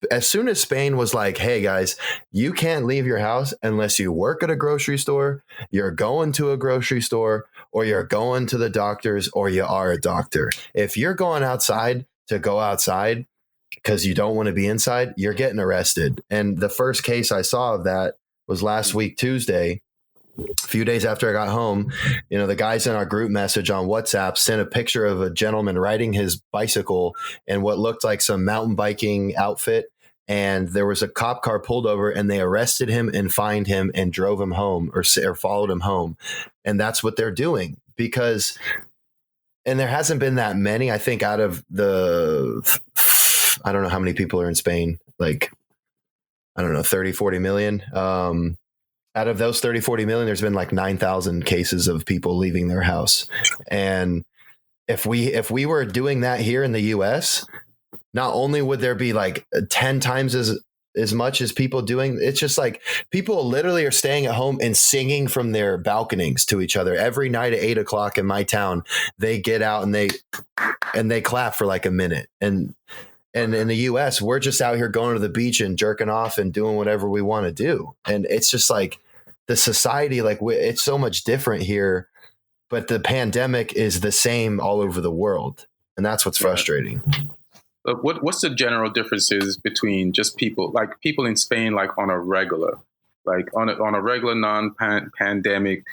C: Spain was like, hey guys, you can't leave your house unless you work at a grocery store, you're going to a grocery store, or you're going to the doctors, or you are a doctor. If you're going outside to go outside because you don't want to be inside, you're getting arrested. And the first case I saw of that was last week, Tuesday, a few days after I got home. The guys in our group message on WhatsApp sent a picture of a gentleman riding his bicycle in what looked like some mountain biking outfit. And there was a cop car pulled over and they arrested him and fined him and drove him home or followed him home. And that's what they're doing because and there hasn't been that many, I think, out of I don't know how many people are in Spain, like, I don't know, 30, 40 million. Out of those 30, 40 million, there's been like 9,000 cases of people leaving their house. And if we were doing that here in the US, not only would there be like 10 times as much as people doing, it's just like people literally are staying at home and singing from their balconies to each other every night at 8:00 in my town. They get out and they clap for like a minute. And in the US, we're just out here going to the beach and jerking off and doing whatever we want to do. And it's just like the society, like it's so much different here, but the pandemic is the same all over the world. And that's what's frustrating.
A: What's the general differences between just people in Spain, like on a regular non-pandemic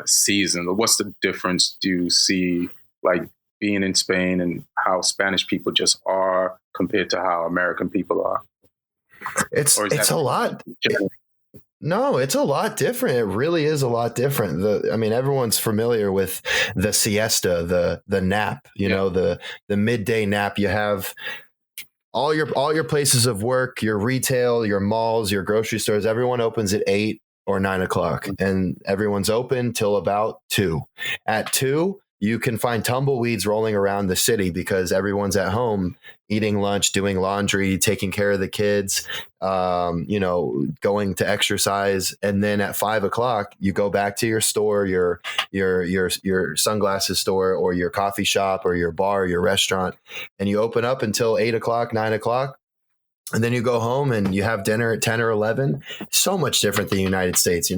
A: season? What's the difference do you see, like being in Spain and how Spanish people just are compared to how American people are?
C: It's a lot. No, it's a lot different. It really is a lot different. Everyone's familiar with the siesta, the nap, the midday nap. You have all your places of work, your retail, your malls, your grocery stores. Everyone opens at 8 or 9 o'clock, and everyone's open till about 2. At 2, you can find tumbleweeds rolling around the city because everyone's at home eating lunch, doing laundry, taking care of the kids, going to exercise. And then at 5 o'clock, you go back to your store, your sunglasses store or your coffee shop or your bar, your restaurant, and you open up until 8 o'clock, 9 o'clock. And then you go home and you have dinner at 10 or 11. So much different than the United States.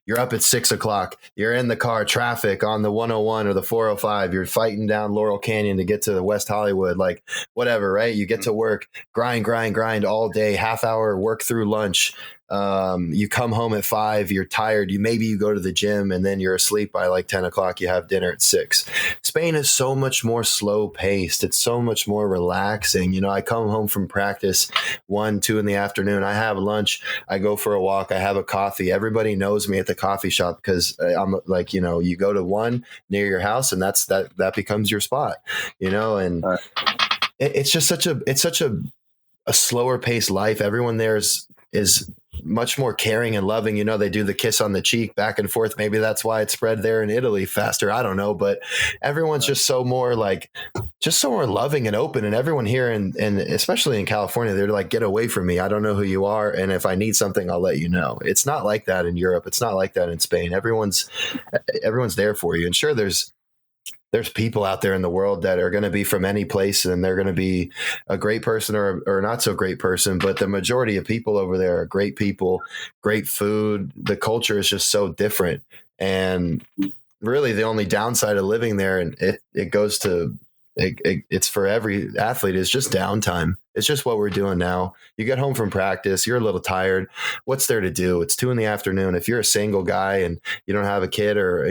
C: You're up at 6 o'clock. You're in the car, traffic on the 101 or the 405. You're fighting down Laurel Canyon to get to West Hollywood, like whatever, right? You get to work, grind all day, half hour work through lunch. You come home at 5, you're tired. You go to the gym and then you're asleep by like 10 o'clock. You have dinner at 6. Spain is so much more slow paced. It's so much more relaxing. I come home from practice 1, 2 in the afternoon. I have lunch. I go for a walk. I have a coffee. Everybody knows me at the coffee shop because I'm like, you go to one near your house and that becomes your spot, and it's just such a slower paced life. Everyone there is much more caring and loving. They do the kiss on the cheek back and forth. Maybe that's why it spread there in Italy faster. I don't know, but everyone's just so more loving and open. And everyone here and especially in California, they're like, get away from me. I don't know who you are. And if I need something, I'll let you know. It's not like that in Europe. It's not like that in Spain. Everyone's there for you. And sure, there's people out there in the world that are going to be from any place and they're going to be a great person or not so great person. But the majority of people over there are great people, great food. The culture is just so different. And really the only downside of living there, and it's for every athlete, is just downtime. It's just what we're doing now. You get home from practice, you're a little tired. What's there to do? It's 2 PM. If you're a single guy and you don't have a kid or,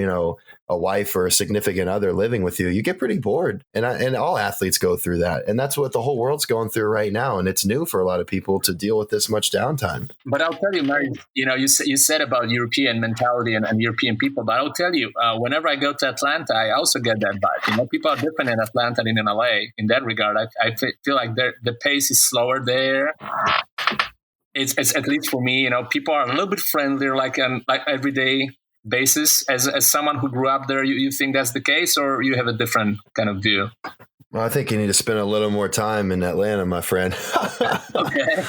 C: a wife or a significant other living with you, you get pretty bored. And all athletes go through that. And that's what the whole world's going through right now. And it's new for a lot of people to deal with this much downtime.
B: But I'll tell you, Marius, you said about European mentality and European people, but I'll tell you, whenever I go to Atlanta, I also get that vibe. People are different in Atlanta than in LA in that regard. I feel like the pace is slower there. It's at least for me, people are a little bit friendlier, like everyday basis. As someone who grew up there, you think that's the case, or you have a different kind of view?
C: Well, I think you need to spend a little more time in Atlanta, my friend.
B: Okay.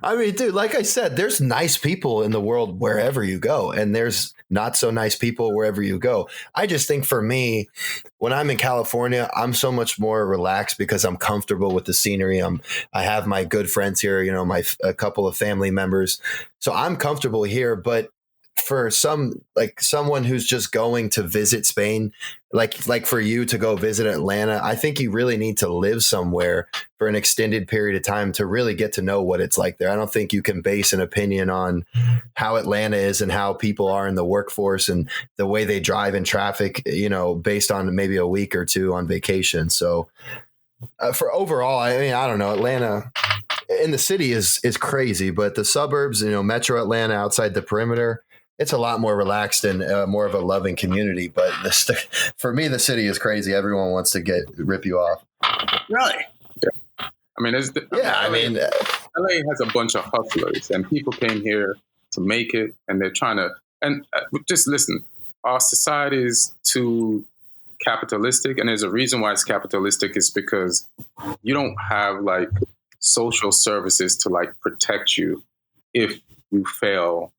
C: I mean, dude, like I said, there's nice people in the world wherever you go, and there's not so nice people wherever you go. I just think for me, when I'm in California, I'm so much more relaxed because I'm comfortable with the scenery. I have my good friends here, a couple of family members. So I'm comfortable here, but for someone who's just going to visit Spain, like for you to go visit Atlanta, I think you really need to live somewhere for an extended period of time to really get to know what it's like there. I don't think you can base an opinion on how Atlanta is and how people are in the workforce and the way they drive in traffic, based on maybe a week or two on vacation. So for overall, I mean, I don't know, Atlanta in the city is crazy, but the suburbs, Metro Atlanta outside the perimeter, it's a lot more relaxed and more of a loving community. But for me, the city is crazy. Everyone wants to rip you off.
B: Really?
A: Yeah. I mean, LA has a bunch of hustlers, and people came here to make it, and they're trying to. And just listen, our society is too capitalistic, and there's a reason why it's capitalistic. Is because you don't have like social services to like protect you if you fail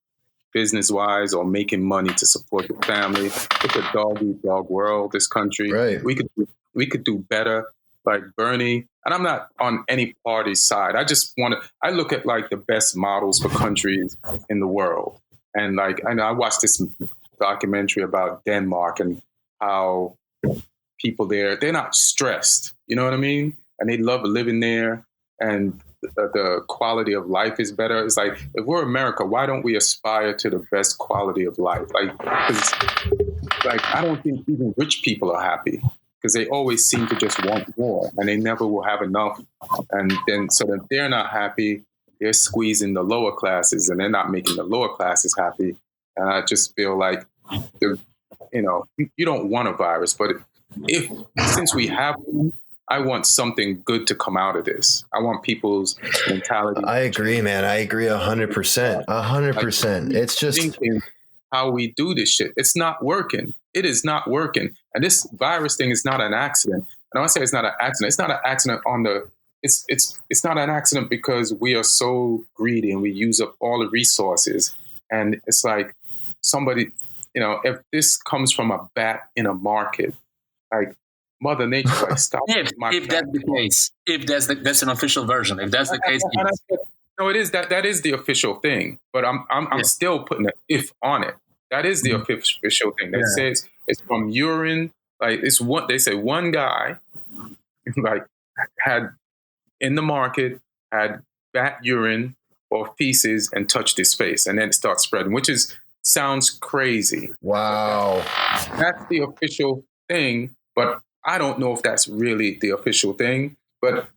A: business-wise or making money to support your family. It's a dog-eat-dog world, this country.
C: Right.
A: We could do better. Like Bernie, and I'm not on any party's side. I look at like the best models for countries in the world. And like, I watched this documentary about Denmark and how people there, they're not stressed. You know what I mean? And they love living there. And the quality of life is better. It's like, if we're America, why don't we aspire to the best quality of life? I don't think even rich people are happy because they always seem to just want more and they never will have enough. And then so that they're not happy, they're squeezing the lower classes and they're not making the lower classes happy. And I just feel like, you don't want a virus, but since we have one, I want something good to come out of this. I want people's mentality.
C: I agree, man. I agree 100%. 100%. It's just
A: how we do this shit. It's not working. It is not working. And this virus thing is not an accident. And I say it's not an accident. It's not an accident it's not an accident because we are so greedy and we use up all the resources. And it's like somebody, if this comes from a bat in a market, like Mother Nature, like stop.
B: If that's the case, if that's an official version, if that's the case,
A: No, it is that is the official thing, but I'm still putting an if on it. That is the official thing that says it's from urine. Like it's one. They say one guy like had in the market had bat urine or feces and touched his face, and then it starts spreading, which sounds crazy.
C: Wow,
A: that's the official thing, but I don't know if that's really the official thing. But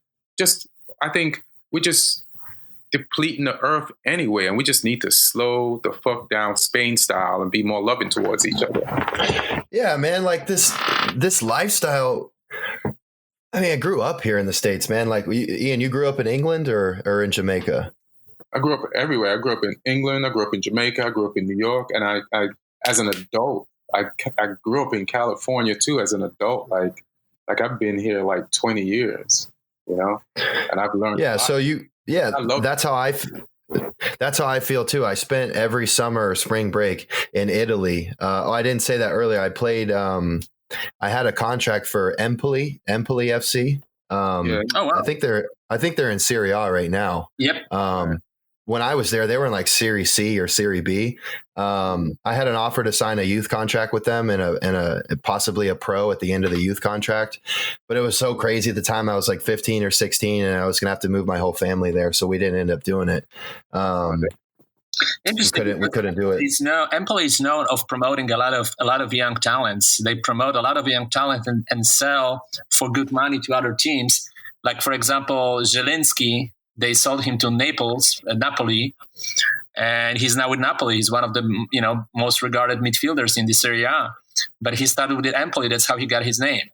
A: I think we just depleting the earth anyway, and we just need to slow the fuck down, Spain style, and be more loving towards each other.
C: Yeah, man. Like this lifestyle. I mean, I grew up here in the States, man. Like, Ian, you grew up in England or in Jamaica?
A: I grew up everywhere. I grew up in England. I grew up in Jamaica. I grew up in New York. And I as an adult, I grew up in California too. As an adult, like I've been here like 20 years, you know, and I've learned.
C: Yeah. So that's how I feel too. I spent every summer, spring break in Italy. I didn't say that earlier. I played. I had a contract for Empoli FC. Oh, wow. I think they're in Serie A right now.
B: Yep.
C: When I was there, they were in like Serie C or Serie B. I had an offer to sign a youth contract with them and a possibly a pro at the end of the youth contract. But it was so crazy at the time. I was like 15 or 16 and I was going to have to move my whole family there. So we didn't end up doing it.
B: Interesting.
C: We couldn't do it.
B: Empoli is known of promoting a lot of young talents. They promote a lot of young talent and sell for good money to other teams. Like, for example, Zielinski, they sold him to Napoli, and he's now with Napoli. He's one of the most regarded midfielders in the Serie A. But he started with Empoli. That's how he got his name.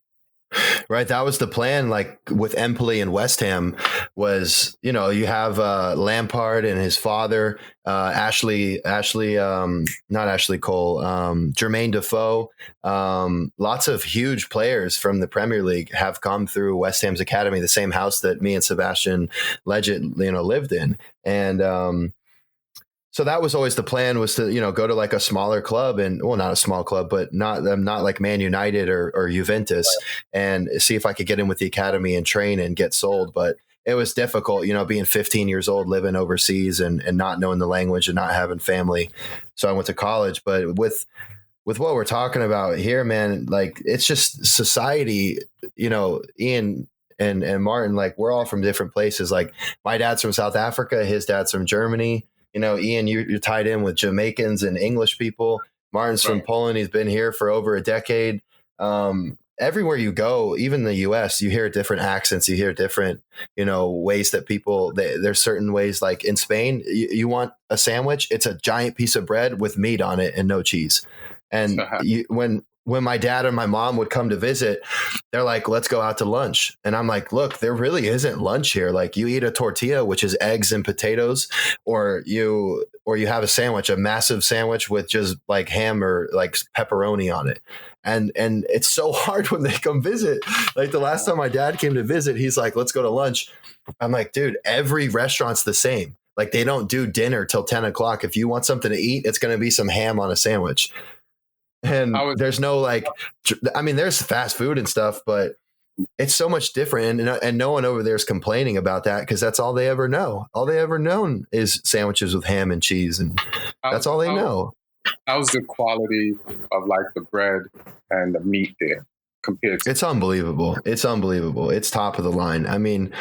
C: Right. That was the plan. Like with Empoli and West Ham was, you have Lampard and his father, not Ashley Cole, Jermaine Defoe. Lots of huge players from the Premier League have come through West Ham's academy, the same house that me and Sebastian Legend, lived in. And, so that was always the plan, was to, go to like a smaller club not a small club, but not like Man United or Juventus, and see if I could get in with the academy and train and get sold. But it was difficult, being 15 years old, living overseas and not knowing the language and not having family. So I went to college. But with what we're talking about here, man, like it's just society, Ian and Martin, like we're all from different places. Like my dad's from South Africa, his dad's from Germany. Ian, you're tied in with Jamaicans and English people. Martin's from Poland. He's been here for over a decade. Everywhere you go, even the U.S., you hear different accents. You hear different, ways that people, there's certain ways, like in Spain, you want a sandwich. It's a giant piece of bread with meat on it and no cheese. And when my dad and my mom would come to visit, they're like, let's go out to lunch. And I'm like, look, there really isn't lunch here. Like you eat a tortilla, which is eggs and potatoes, or you have a sandwich, a massive sandwich with just like ham or like pepperoni on it. And it's so hard when they come visit. Like the last time my dad came to visit, he's like, let's go to lunch. I'm like, dude, every restaurant's the same. Like they don't do dinner till 10 o'clock. If you want something to eat, it's going to be some ham on a sandwich. And there's no there's fast food and stuff, but it's so much different. And no one over there is complaining about that because that's all they ever know. All they ever known is sandwiches with ham and cheese. And that's all they know.
A: How's the quality of like the bread and the meat there compared to?
C: It's unbelievable. It's unbelievable. It's top of the line. I mean,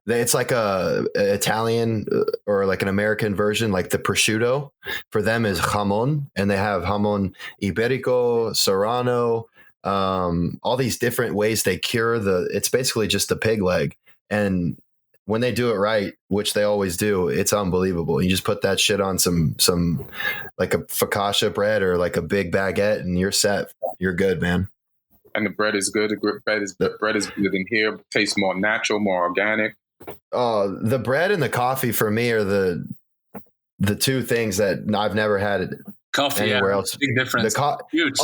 C: it's like a Italian or like an American version, like the prosciutto for them is jamon, and they have jamon iberico, serrano, all these different ways they cure it's basically just a pig leg. And when they do it right, which they always do, it's unbelievable. You just put that shit on some like a focaccia bread or like a big baguette and you're set. You're good, man.
A: And the bread is good. The bread is good in here. It tastes more natural, more organic.
C: Oh, the bread and the coffee for me are the two things that I've never had anywhere else.
B: Big difference. Huge.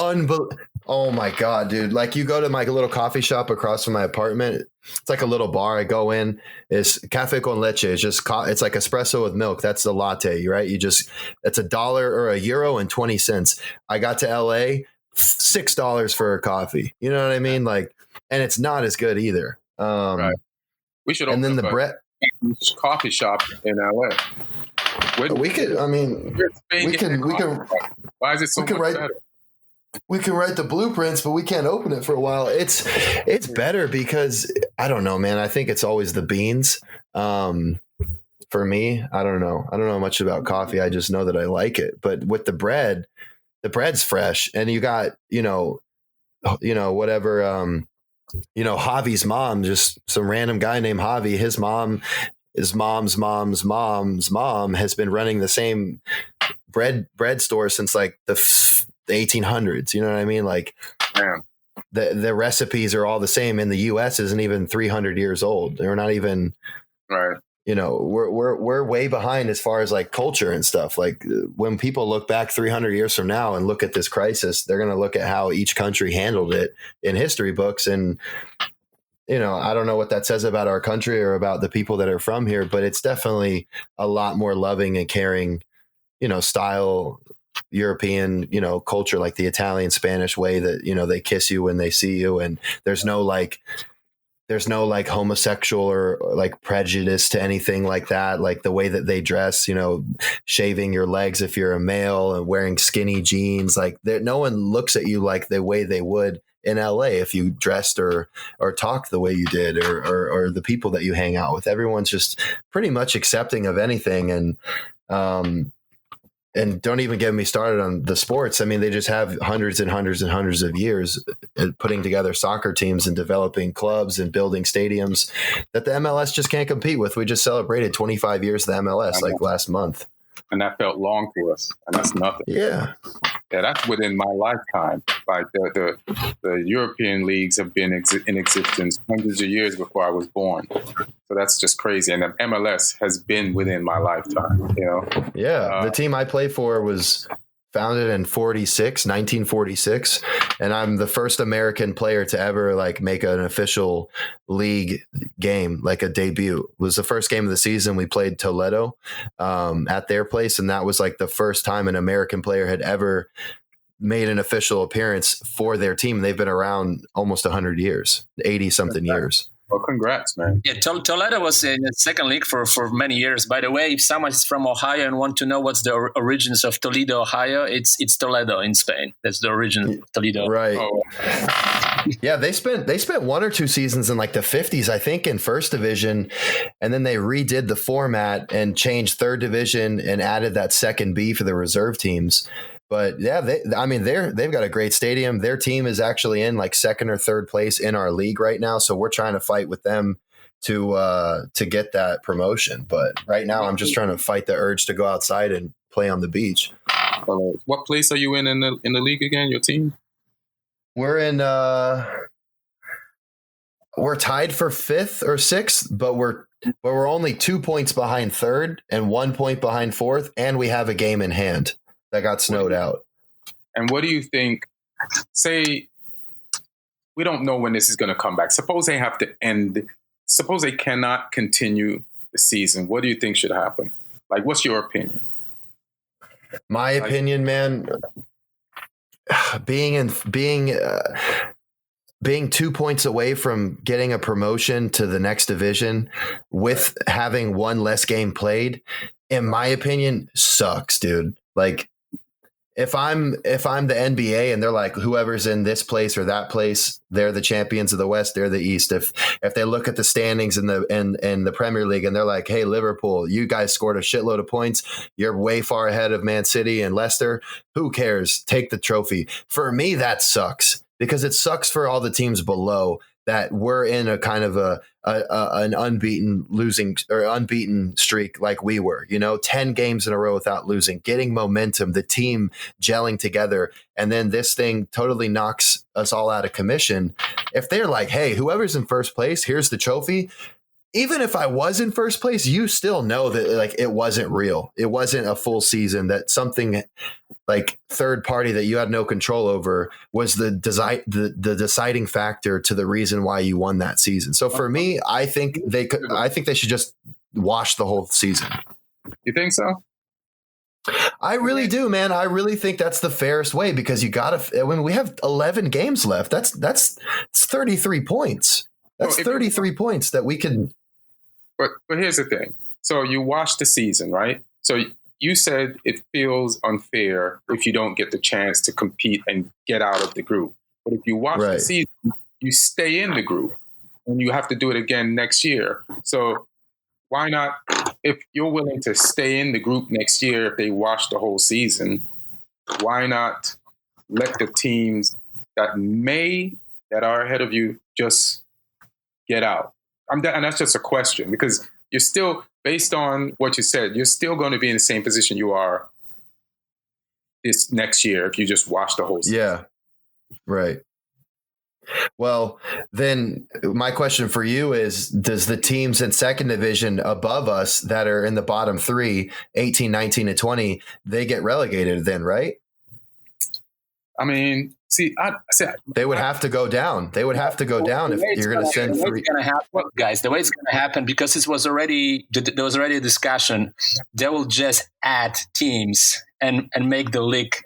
C: Oh my God, dude. Like you go to my little coffee shop across from my apartment. It's like a little bar. I go in, it's cafe con leche. It's just, it's like espresso with milk. That's the latte, right? It's $1 or €1.20. I got to LA, $6 for a coffee. You know what I mean? Like, and it's not as good either.
A: Right. We should.
C: And then the bread.
A: coffee shop in LA.
C: We could. I mean, we can.
A: Why is it so much better?
C: We can write the blueprints, but we can't open it for a while. It's better because I don't know, man. I think it's always the beans. For me, I don't know much about coffee. I just know that I like it. But with the bread's fresh, and you got whatever. Javi's mom, just some random guy named Javi. His mom's mom has been running the same bread store since like the 1800s. You know what I mean? Like,
A: yeah.
C: The recipes are all the same. In the U.S. isn't even 300 years old. They're not even
A: right.
C: We're way behind as far as like culture and stuff. Like when people look back 300 years from now and look at this crisis, they're going to look at how each country handled it in history books. And, I don't know what that says about our country or about the people that are from here, but it's definitely a lot more loving and caring, style European, culture, like the Italian, Spanish way that, they kiss you when they see you. And there's no homosexual or like prejudice to anything like that. Like the way that they dress, shaving your legs if you're a male and wearing skinny jeans, like no one looks at you like the way they would in LA if you dressed or talked the way you did or the people that you hang out with. Everyone's just pretty much accepting of anything. And don't even get me started on the sports. I mean, they just have hundreds and hundreds and hundreds of years putting together soccer teams and developing clubs and building stadiums that the MLS just can't compete with. We just celebrated 25 years of the MLS like last month.
A: And that felt long to us. And that's nothing.
C: Yeah.
A: Yeah, that's within my lifetime. Like the European leagues have been in existence hundreds of years before I was born. So that's just crazy. And the MLS has been within my lifetime,
C: Yeah. The team I play for was founded in 1946. And I'm the first American player to ever like make an official league game, like a debut. It was the first game of the season. We played Toledo at their place. And that was like the first time an American player had ever made an official appearance for their team. They've been around almost 100 years, 80 something years.
A: Well, congrats, man.
B: Yeah, Toledo was in the second league for many years. By the way, if someone is from Ohio and want to know what's the origins of Toledo, Ohio, it's Toledo in Spain. That's the origin of Toledo.
C: Right. Oh. Yeah, they spent one or two seasons in like the 50s, I think, in first division, and then they redid the format and changed third division and added that second B for the reserve teams. But yeah, they've got a great stadium. Their team is actually in like second or third place in our league right now. So we're trying to fight with them to get that promotion. But right now I'm just trying to fight the urge to go outside and play on the beach.
A: What place are you in the league again, your team?
C: We're in we're tied for fifth or sixth, but we're only 2 points behind third and 1 point behind fourth. And we have a game in hand that got snowed out.
A: And what do you think? Say, we don't know when this is going to come back. Suppose they have to end. Suppose they cannot continue the season. What do you think should happen? Like, what's your opinion?
C: My opinion, man, being 2 points away from getting a promotion to the next division with having one less game played, in my opinion, sucks, dude. Like, if I'm the NBA and they're like, whoever's in this place or that place, they're the champions of the West, they're the East. If they look at the standings in the Premier League and they're like, hey, Liverpool, you guys scored a shitload of points, you're way far ahead of Man City and Leicester, who cares? Take the trophy. For me, that sucks because it sucks for all the teams below that we're in a kind of an unbeaten streak like we were, 10 games in a row without losing, getting momentum, the team gelling together. And then this thing totally knocks us all out of commission. If they're like, hey, whoever's in first place, here's the trophy. Even if I was in first place, you still know that like it wasn't real. It wasn't a full season, that something like third party that you had no control over was the deciding factor to the reason why you won that season. So for me, I think they should just wash the whole season.
A: You think so?
C: I really do, man. I really think that's the fairest way because when we have 11 games left, that's 33 points. That's 33 points that we can.
A: but here's the thing. So you watch the season, right? So you said it feels unfair if you don't get the chance to compete and get out of the group. But if you watch the season, you stay in the group, and you have to do it again next year. So why not, if you're willing to stay in the group next year, if they watch the whole season, why not let the teams that are ahead of you just get out? And that's just a question, because you're still, based on what you said, you're still going to be in the same position you are this next year if you just watch the whole season.
C: Yeah, right. Well, then my question for you is, does the teams in second division above us that are in the bottom three, 18, 19, and 20, they get relegated then, right?
A: I mean,
C: they would have to go down. They would have to go down if you're going to send three.
B: Guys, the way it's going to happen, because there was already a discussion, they will just add teams and make the league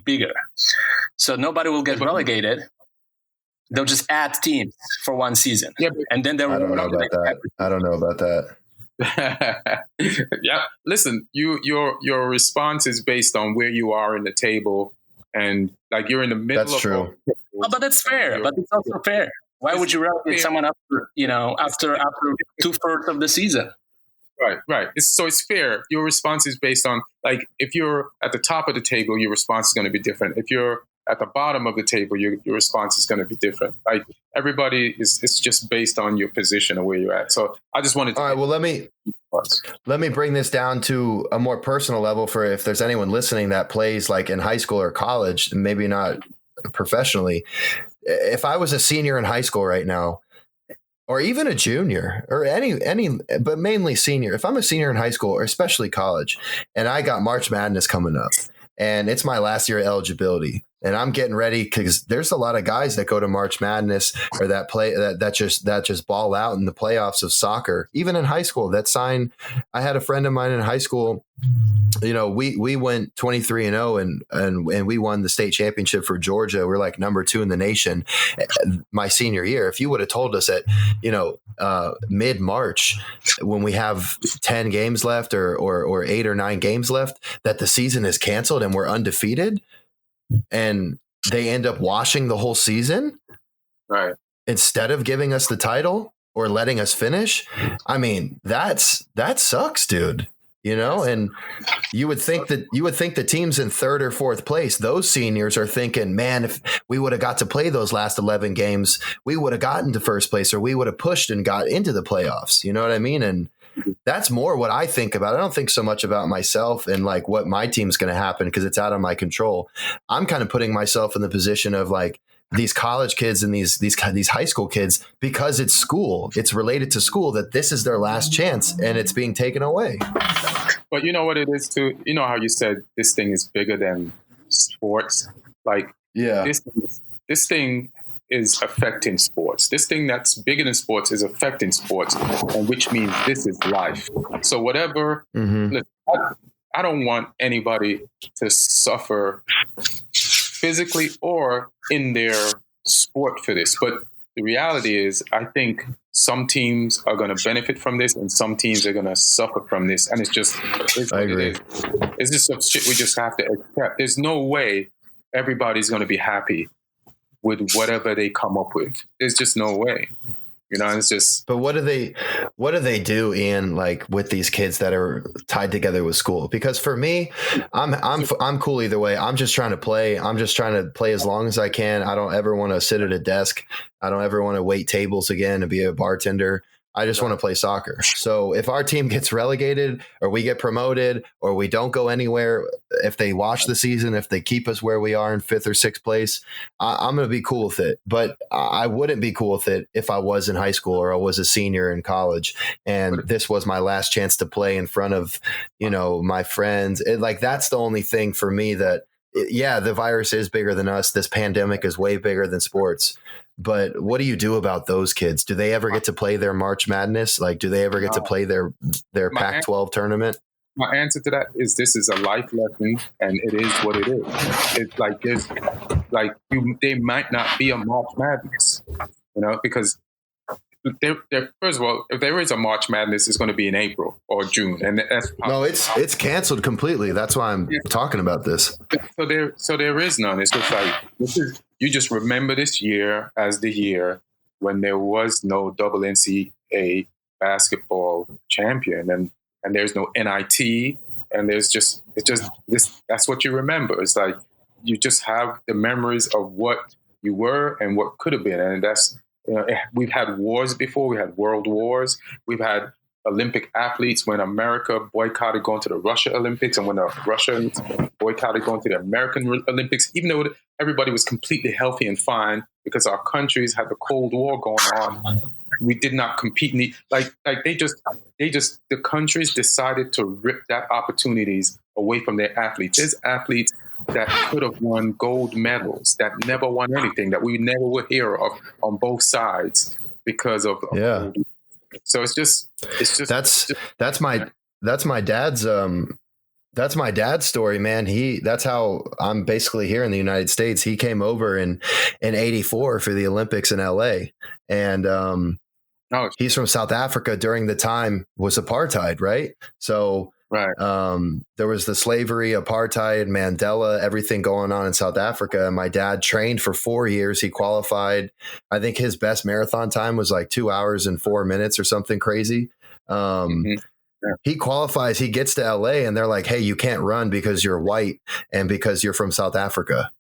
B: bigger. So nobody will get relegated. They'll just add teams for one season.
A: Yeah,
B: and then they're
C: I don't know about that.
A: Yeah. Listen, your response is based on where you are in the table, and like you're in the middle.
C: That's true.
B: But that's fair. But it's also fair. Why would you relegate someone after 2/3 of the season?
A: Right. So it's fair. Your response is based on, like, if you're at the top of the table, your response is going to be different. If you're at the bottom of the table, your response is going to be different. Like, everybody it's just based on your position and where you're at. So I just wanted to.
C: All right. Well, let me bring this down to a more personal level for if there's anyone listening that plays like in high school or college, maybe not professionally. If I was a senior in high school right now, or even a junior, or any, but mainly senior, if I'm a senior in high school or especially college, and I got March Madness coming up, and it's my last year of eligibility, and I'm getting ready, because there's a lot of guys that go to March Madness or that play that just ball out in the playoffs of soccer, even in high school. That sign, I had a friend of mine in high school. You know, we went 23-0 and we won the state championship for Georgia. We're like number 2 in the nation my senior year. If you would have told us at, mid-March, when we have 10 games left or 8 or 9 games left, that the season is canceled and we're undefeated, and they end up washing the whole season,
A: right,
C: instead of giving us the title or letting us finish, I mean, that sucks, dude. And you would think the teams in 3rd or 4th place, those seniors are thinking, man, if we would have got to play those last 11 games, we would have gotten to 1st place, or we would have pushed and got into the playoffs. You know what I mean? And that's more what I think about. I don't think so much about myself and like what my team's going to happen, because it's out of my control. I'm kind of putting myself in the position of like these college kids and these high school kids, because it's school, it's related to school, that this is their last chance and it's being taken away.
A: But you know what it is too? You know how you said this thing is bigger than sports? Like,
C: yeah,
A: this thing is affecting sports. This thing that's bigger than sports is affecting sports, and which means this is life. So whatever, listen, I don't want anybody to suffer physically or in their sport for this. But the reality is, I think some teams are going to benefit from this and some teams are going to suffer from this. And it's what it is. It's just some shit we just have to accept. There's no way everybody's going to be happy with whatever they come up with. There's just no way. It's just.
C: But what do they do, Ian, like with these kids that are tied together with school? Because for me, I'm cool either way. I'm just trying to play. I'm just trying to play as long as I can. I don't ever want to sit at a desk. I don't ever want to wait tables again and be a bartender. I just want to play soccer. So if our team gets relegated or we get promoted or we don't go anywhere, if they watch the season, if they keep us where we are in 5th or 6th place, I'm going to be cool with it. But I wouldn't be cool with it if I was in high school or I was a senior in college and this was my last chance to play in front of, my friends. That's the only thing for me that, yeah, the virus is bigger than us. This pandemic is way bigger than sports. But what do you do about those kids? Do they ever get to play their March Madness? Like, do they ever get to play their Pac-12 tournament?
A: My answer to that is this is a life lesson, and it is what it is. It's like they might not be a March Madness, because first of all, if there is a March Madness, it's going to be in April or June, and that's
C: no, it's canceled completely. That's why I'm talking about this.
A: So there is none. It's just like you just remember this year as the year when there was no double NCAA basketball champion, and there's no NIT, and it's just this. That's what you remember. It's like you just have the memories of what you were and what could have been, and that's. We've had wars before. We had world wars. We've had Olympic athletes when America boycotted going to the Russia Olympics, and when the Russians boycotted going to the American Olympics, even though everybody was completely healthy and fine because our countries had the Cold War going on. We did not compete. The countries decided to rip that opportunities away from their athletes. There's athletes that could have won gold medals that never won anything, that we never would hear of on both sides because of So it's just
C: that's my dad's story, man. That's how I'm basically here in the United States. He came over in '84 for the Olympics in LA, and he's from South Africa during the time was apartheid, right? So
A: right.
C: There was the slavery, apartheid, Mandela, everything going on in South Africa. And my dad trained for 4 years. He qualified. I think his best marathon time was like 2 hours and 4 minutes or something crazy. He qualifies, he gets to LA, and they're like, hey, you can't run because you're white and because you're from South Africa.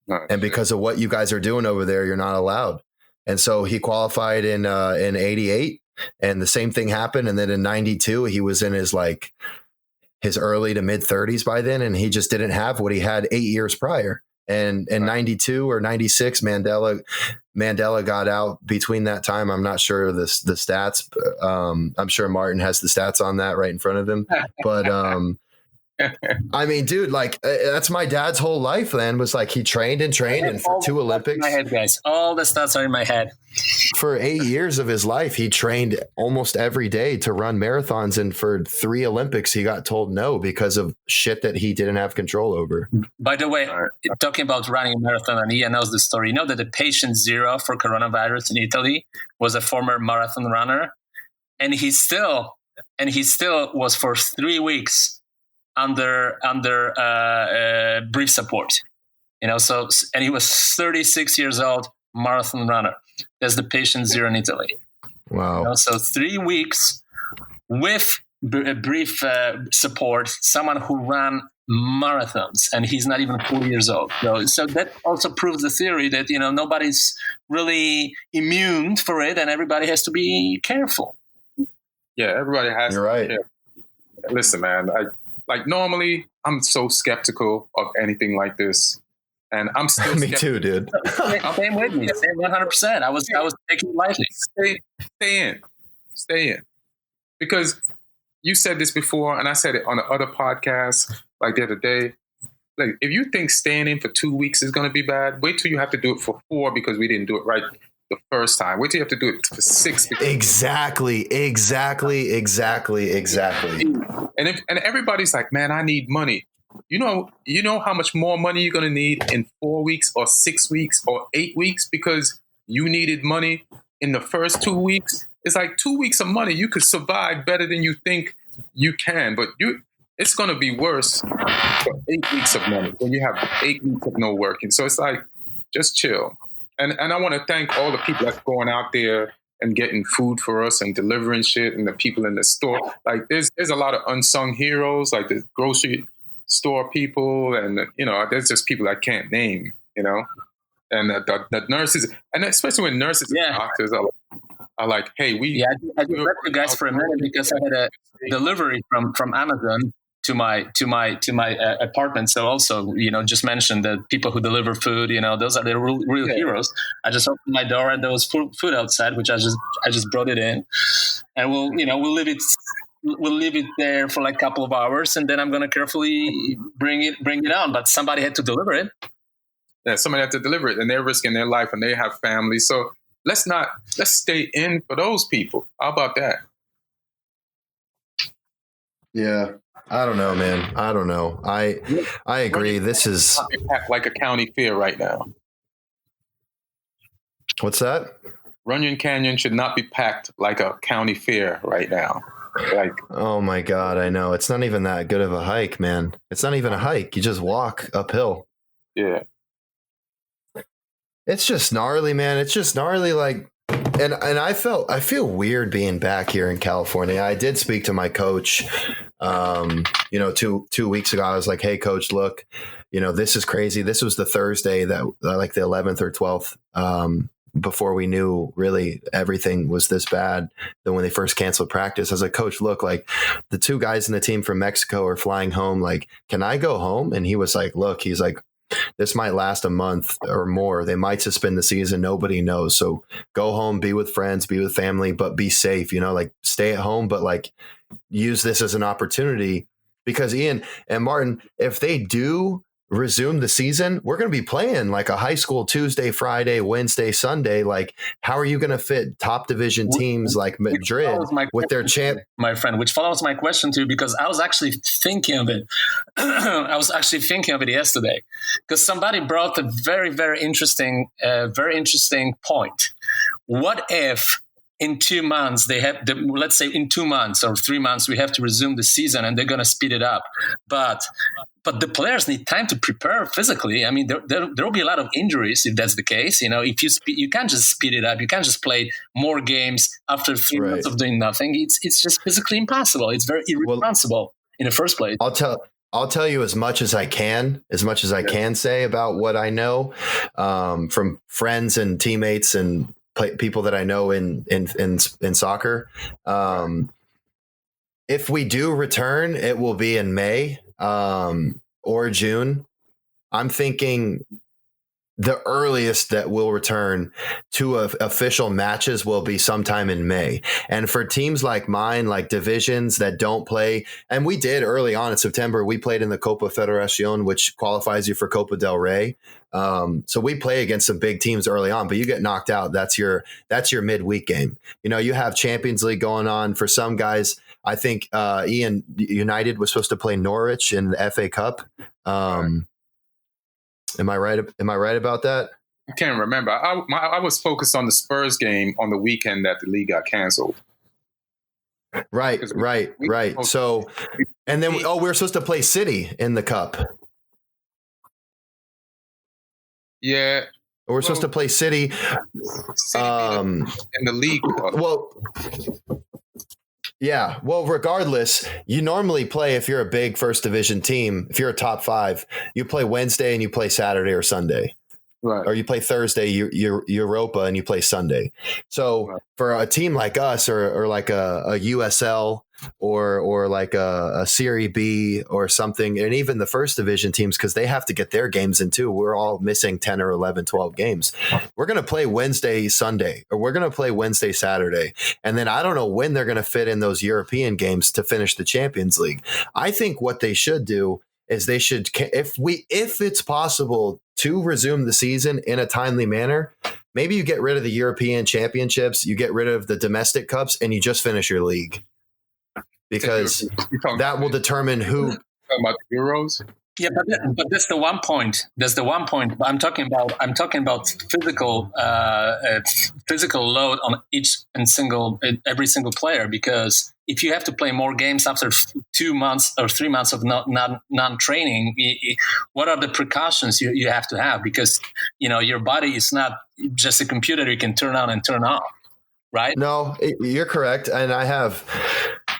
C: And because of what you guys are doing over there, you're not allowed. And so he qualified in '88, and the same thing happened. And then in '92, he was in his early to mid 30s by then, and he just didn't have what he had 8 years prior. And in '92 or '96, Mandela got out between that time. I'm not sure the stats. I'm sure Martin has the stats on that right in front of him. But I mean, dude, like that's my dad's whole life, man, was like he trained and for 2 Olympics.
B: In my head, guys. All the stats are in my head.
C: For 8 years of his life, he trained almost every day to run marathons. And for 3 Olympics, he got told no because of shit that he didn't have control over.
B: By the way, talking about running a marathon, and Ian knows the story. You know that the patient 0 for coronavirus in Italy was a former marathon runner. And he still was for 3 weeks under brief support, so, and he was 36 years old, marathon runner. That's the patient 0 in Italy.
C: Wow.
B: So 3 weeks with brief support, someone who ran marathons, and he's not even 4 years old. So that also proves the theory that, nobody's really immune for it, and everybody has to be careful.
A: Yeah, everybody has.
C: You're right.
A: Listen, man, normally, I'm so skeptical of anything like this, and I'm still.
C: Me too, dude.
B: Same with me. Same 100%. I was taking it lightly.
A: Stay in, because you said this before, and I said it on the other podcast, like the other day. Like, if you think staying in for 2 weeks is going to be bad, wait till you have to do it for 4 because we didn't do it right the first time. Wait till you have to do it for 6.
C: Exactly.
A: And everybody's like, man, I need money. You know how much more money you're going to need in 4 weeks or 6 weeks or 8 weeks because you needed money in the first 2 weeks. It's like 2 weeks of money. You could survive better than you think you can, but it's going to be worse for 8 weeks of money when you have 8 weeks of no working. So it's like, just chill. And I want to thank all the people that's going out there and getting food for us and delivering shit, and the people in the store. Like there's a lot of unsung heroes, like the grocery store people, and there's just people I can't name, and the nurses, and especially when nurses and doctors are like, hey,
B: I just left you guys for a minute because I had a delivery from Amazon to my apartment. So also, just mentioned that people who deliver food, those are the real heroes. I just opened my door and there was food outside, which I just brought it in, and we'll leave it there for like a couple of hours, and then I'm gonna carefully bring it on. But somebody had to deliver it.
A: Yeah, somebody had to deliver it, and they're risking their life, and they have families. So let's stay in for those people. How about that?
C: Yeah. I don't know, man. I don't know. I agree. This is
A: like a county fair right now.
C: What's that?
A: Runyon Canyon should not be packed like a county fair right now. Like,
C: oh my God, I know. It's not even that good of a hike, man. It's not even a hike. You just walk uphill.
A: yeah.
C: It's just gnarly, man. It's just gnarly. Like, and I feel weird being back here in California. I did speak to my coach, 2 weeks ago. I was like, hey, coach, look, this is crazy. This was the Thursday that like the 11th or 12th, before we knew really everything was this bad. Then when they first canceled practice, I was like, coach, look, like the two guys in the team from Mexico are flying home. Like, can I go home? And he was like, look, he's like, this might last a month or more. They might suspend the season. Nobody knows. So go home, be with friends, be with family, but be safe, like stay at home, but like use this as an opportunity, because Ian and Martin, if they do resume the season, we're going to be playing like a high school Tuesday, Friday, Wednesday, Sunday. Like, how are you going to fit top division teams like Madrid with their champ?
B: My friend, which follows my question too, because I was actually thinking of it. I was actually thinking of it yesterday, because somebody brought a very, very interesting point. What if in 2 months let's say in 2 months or 3 months, we have to resume the season and they're going to speed it up. But the players need time to prepare physically. I mean, there will be a lot of injuries if that's the case. If you can't just speed it up. You can't just play more games after 3 months of doing nothing. It's just physically impossible. It's very irresponsible in the first place.
C: I'll tell you as much as I can say about what I know from friends and teammates and people that I know in soccer. If we do return, it will be in May or June. I'm thinking the earliest that we'll return to official matches will be sometime in May. And for teams like mine, like divisions that don't play, and we did early on in September, we played in the Copa Federación, which qualifies you for Copa del Rey. So we play against some big teams early on, but you get knocked out. That's your midweek game. You have Champions League going on for some guys. I think Ian, United was supposed to play Norwich in the FA Cup. Am I right? Am I right about that?
A: I can't remember. I was focused on the Spurs game on the weekend that the league got canceled.
C: Right. So, and then we were supposed to play City in the Cup.
A: Yeah.
C: We're supposed to play City.
A: In the league.
C: Well, yeah. Well, regardless, you normally play, if you're a big first division team, if you're a top 5, you play Wednesday and you play Saturday or Sunday. Right. Or you play Thursday, you're Europa, and you play Sunday. So for a team like us or like a USL or like a Serie B or something, and even the first division teams, because they have to get their games in too. We're all missing 10 or 11, 12 games. We're going to play Wednesday, Sunday, or we're going to play Wednesday, Saturday. And then I don't know when they're going to fit in those European games to finish the Champions League. I think what they should do is they should, if it's possible to resume the season in a timely manner, maybe you get rid of the European championships, you get rid of the domestic cups, and you just finish your league, because that will determine who.
A: About the Euros.
B: Yeah, but that's the one point. I'm talking about physical load on every single player, because if you have to play more games after 2 months or 3 months of non-training, what are the precautions you have to have? Because your body is not just a computer you can turn on and turn off, right?
C: No, you're correct, and I have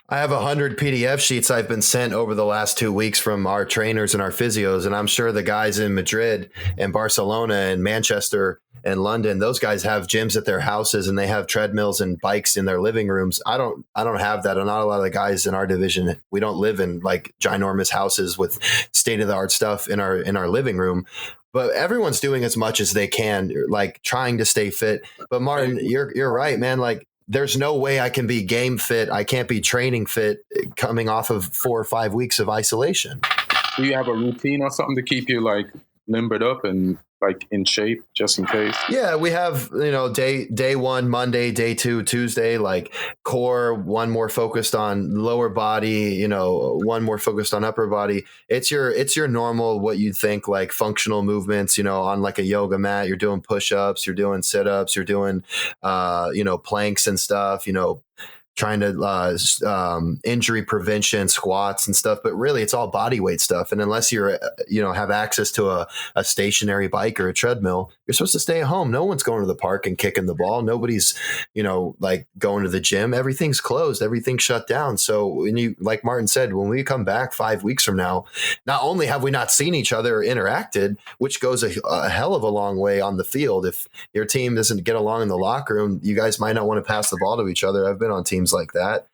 C: 100 PDF sheets I've been sent over the last 2 weeks from our trainers and our physios. And I'm sure the guys in Madrid and Barcelona and Manchester and London, those guys have gyms at their houses and they have treadmills and bikes in their living rooms. I don't have that. And not a lot of the guys in our division, we don't live in like ginormous houses with state of the art stuff in our living room. But everyone's doing as much as they can, like trying to stay fit. But Martin, you're right, man. Like, there's no way I can be game fit. I can't be training fit coming off of 4 or 5 weeks of isolation.
A: Do you have a routine or something to keep you like limbered up and like in shape, just in case?
C: Yeah, we have, day one, Monday, day two, Tuesday, like core, one more focused on lower body, one more focused on upper body. It's your normal, what you'd think like functional movements, on like a yoga mat. You're doing push-ups, you're doing sit-ups, you're doing, planks and stuff, trying to injury prevention, squats and stuff, but really it's all body weight stuff. And unless you're, have access to a stationary bike or a treadmill, you're supposed to stay at home. No one's going to the park and kicking the ball. Nobody's, like going to the gym. Everything's closed. Everything's shut down. So when you, like Martin said, when we come back 5 weeks from now, not only have we not seen each other or interacted, which goes a hell of a long way on the field. If your team doesn't get along in the locker room, you guys might not want to pass the ball to each other. I've been on teams like that.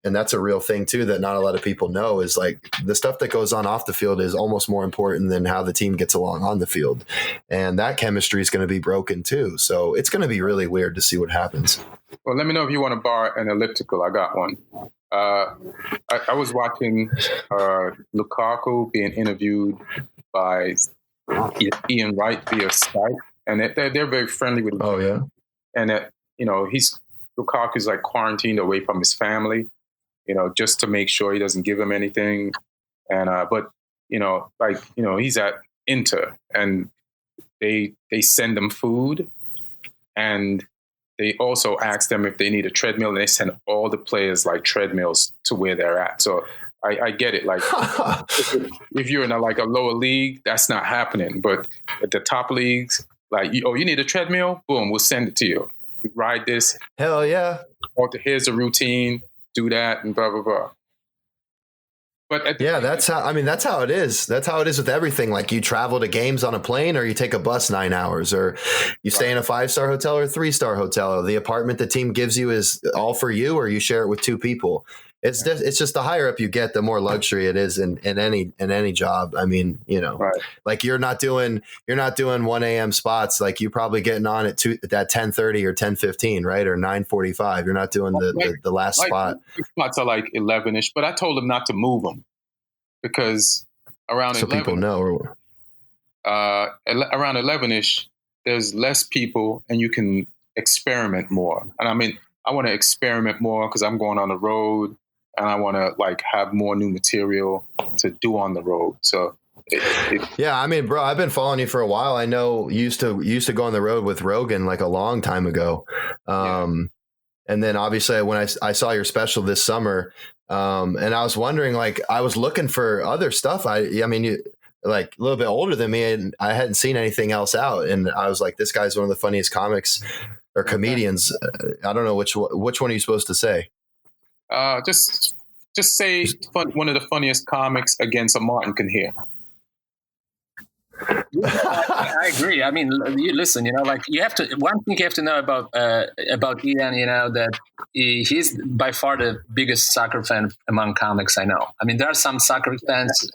C: And that's a real thing too, that not a lot of people know, is like the stuff that goes on off the field is almost more important than how the team gets along on the field. And that chemistry is going to be broken too. So it's going to be really weird to see what happens.
A: Well, let me know if you want to borrow an elliptical. I got one. I was watching Lukaku being interviewed by Ian Wright via Skype, and they're very friendly with him.
C: Oh yeah.
A: And Lukaku's like quarantined away from his family, just to make sure he doesn't give him anything. And but he's at Inter, and they send them food, and they also ask them if they need a treadmill, and they send all the players like treadmills to where they're at. So I get it. Like if you're in a lower league, that's not happening. But at the top leagues, like, you need a treadmill? Boom, we'll send it to you. Ride this.
C: Hell yeah.
A: Or here's a routine, do that, and blah, blah, blah. But
C: that's how it is. That's how it is with everything. Like you travel to games on a plane, or you take a bus 9 hours, or you stay in a 5-star hotel or 3-star hotel. Or the apartment the team gives you is all for you, or you share it with 2 people. It's just the higher up you get, the more luxury it is in any job. I mean,
A: right.
C: Like you're not doing 1 a.m. spots. Like you're probably getting on at 10:30 or 10:15, right? Or 9:45. You're not doing the last spot.
A: Spots are like 11ish, but I told them not to move them because around 11,
C: people know.
A: Around 11ish, there's less people and you can experiment more. And I mean, I want to experiment more because I'm going on the road. And I want to have more new material to do on the road. So,
C: yeah, I mean, bro, I've been following you for a while. I know you used to go on the road with Rogan like a long time ago. And then obviously when I saw your special this summer, and I was wondering, I was looking for other stuff. I mean, you like a little bit older than me, and I hadn't seen anything else out. And I was like, this guy's one of the funniest comics or comedians. I don't know which one are you supposed to say.
A: Just say one of the funniest comics against a Martin can hear.
B: I agree. I mean, you listen. you have to. One thing you have to know about Ian, that he's by far the biggest soccer fan among comics I know. I mean, there are some soccer fans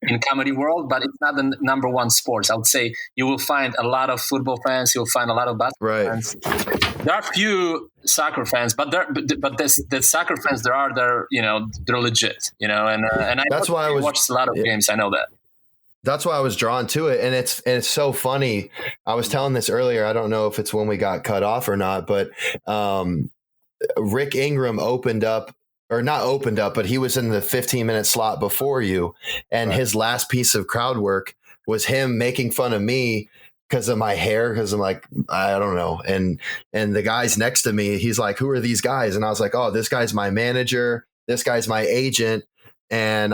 B: in comedy world, but it's not the number one sports. I would say you will find a lot of football fans. You'll find a lot of basketball fans. There are few soccer fans, but the soccer fans they're legit. And
C: that's why I
B: watched a lot of games. I know that.
C: That's why I was drawn to it. And it's so funny. I was telling this earlier. I don't know if it's when we got cut off or not, but Rick Ingram not opened up, but he was in the 15-minute slot before you. And his last piece of crowd work was him making fun of me because of my hair. Because I'm like, I don't know. And the guys next to me, he's like, who are these guys? And I was like, oh, this guy's my manager. This guy's my agent. And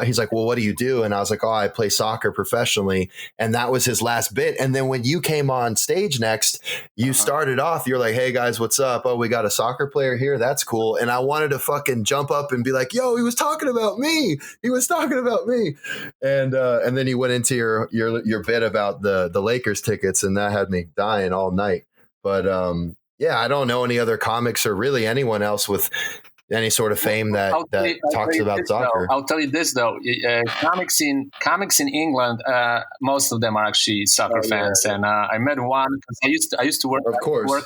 C: he's like, well, what do you do? And I was like, oh, I play soccer professionally. And that was his last bit. And then when you came on stage next, you started off, you're like, hey guys, what's up? Oh, we got a soccer player here. That's cool. And I wanted to fucking jump up and be like, yo, he was talking about me. And then you went into your bit about the Lakers tickets, and that had me dying all night. But yeah, I don't know any other comics or really anyone else with any sort of fame that talks about soccer.
B: I'll tell you this though, comics in England, most of them are actually soccer fans, and I met one because I used to work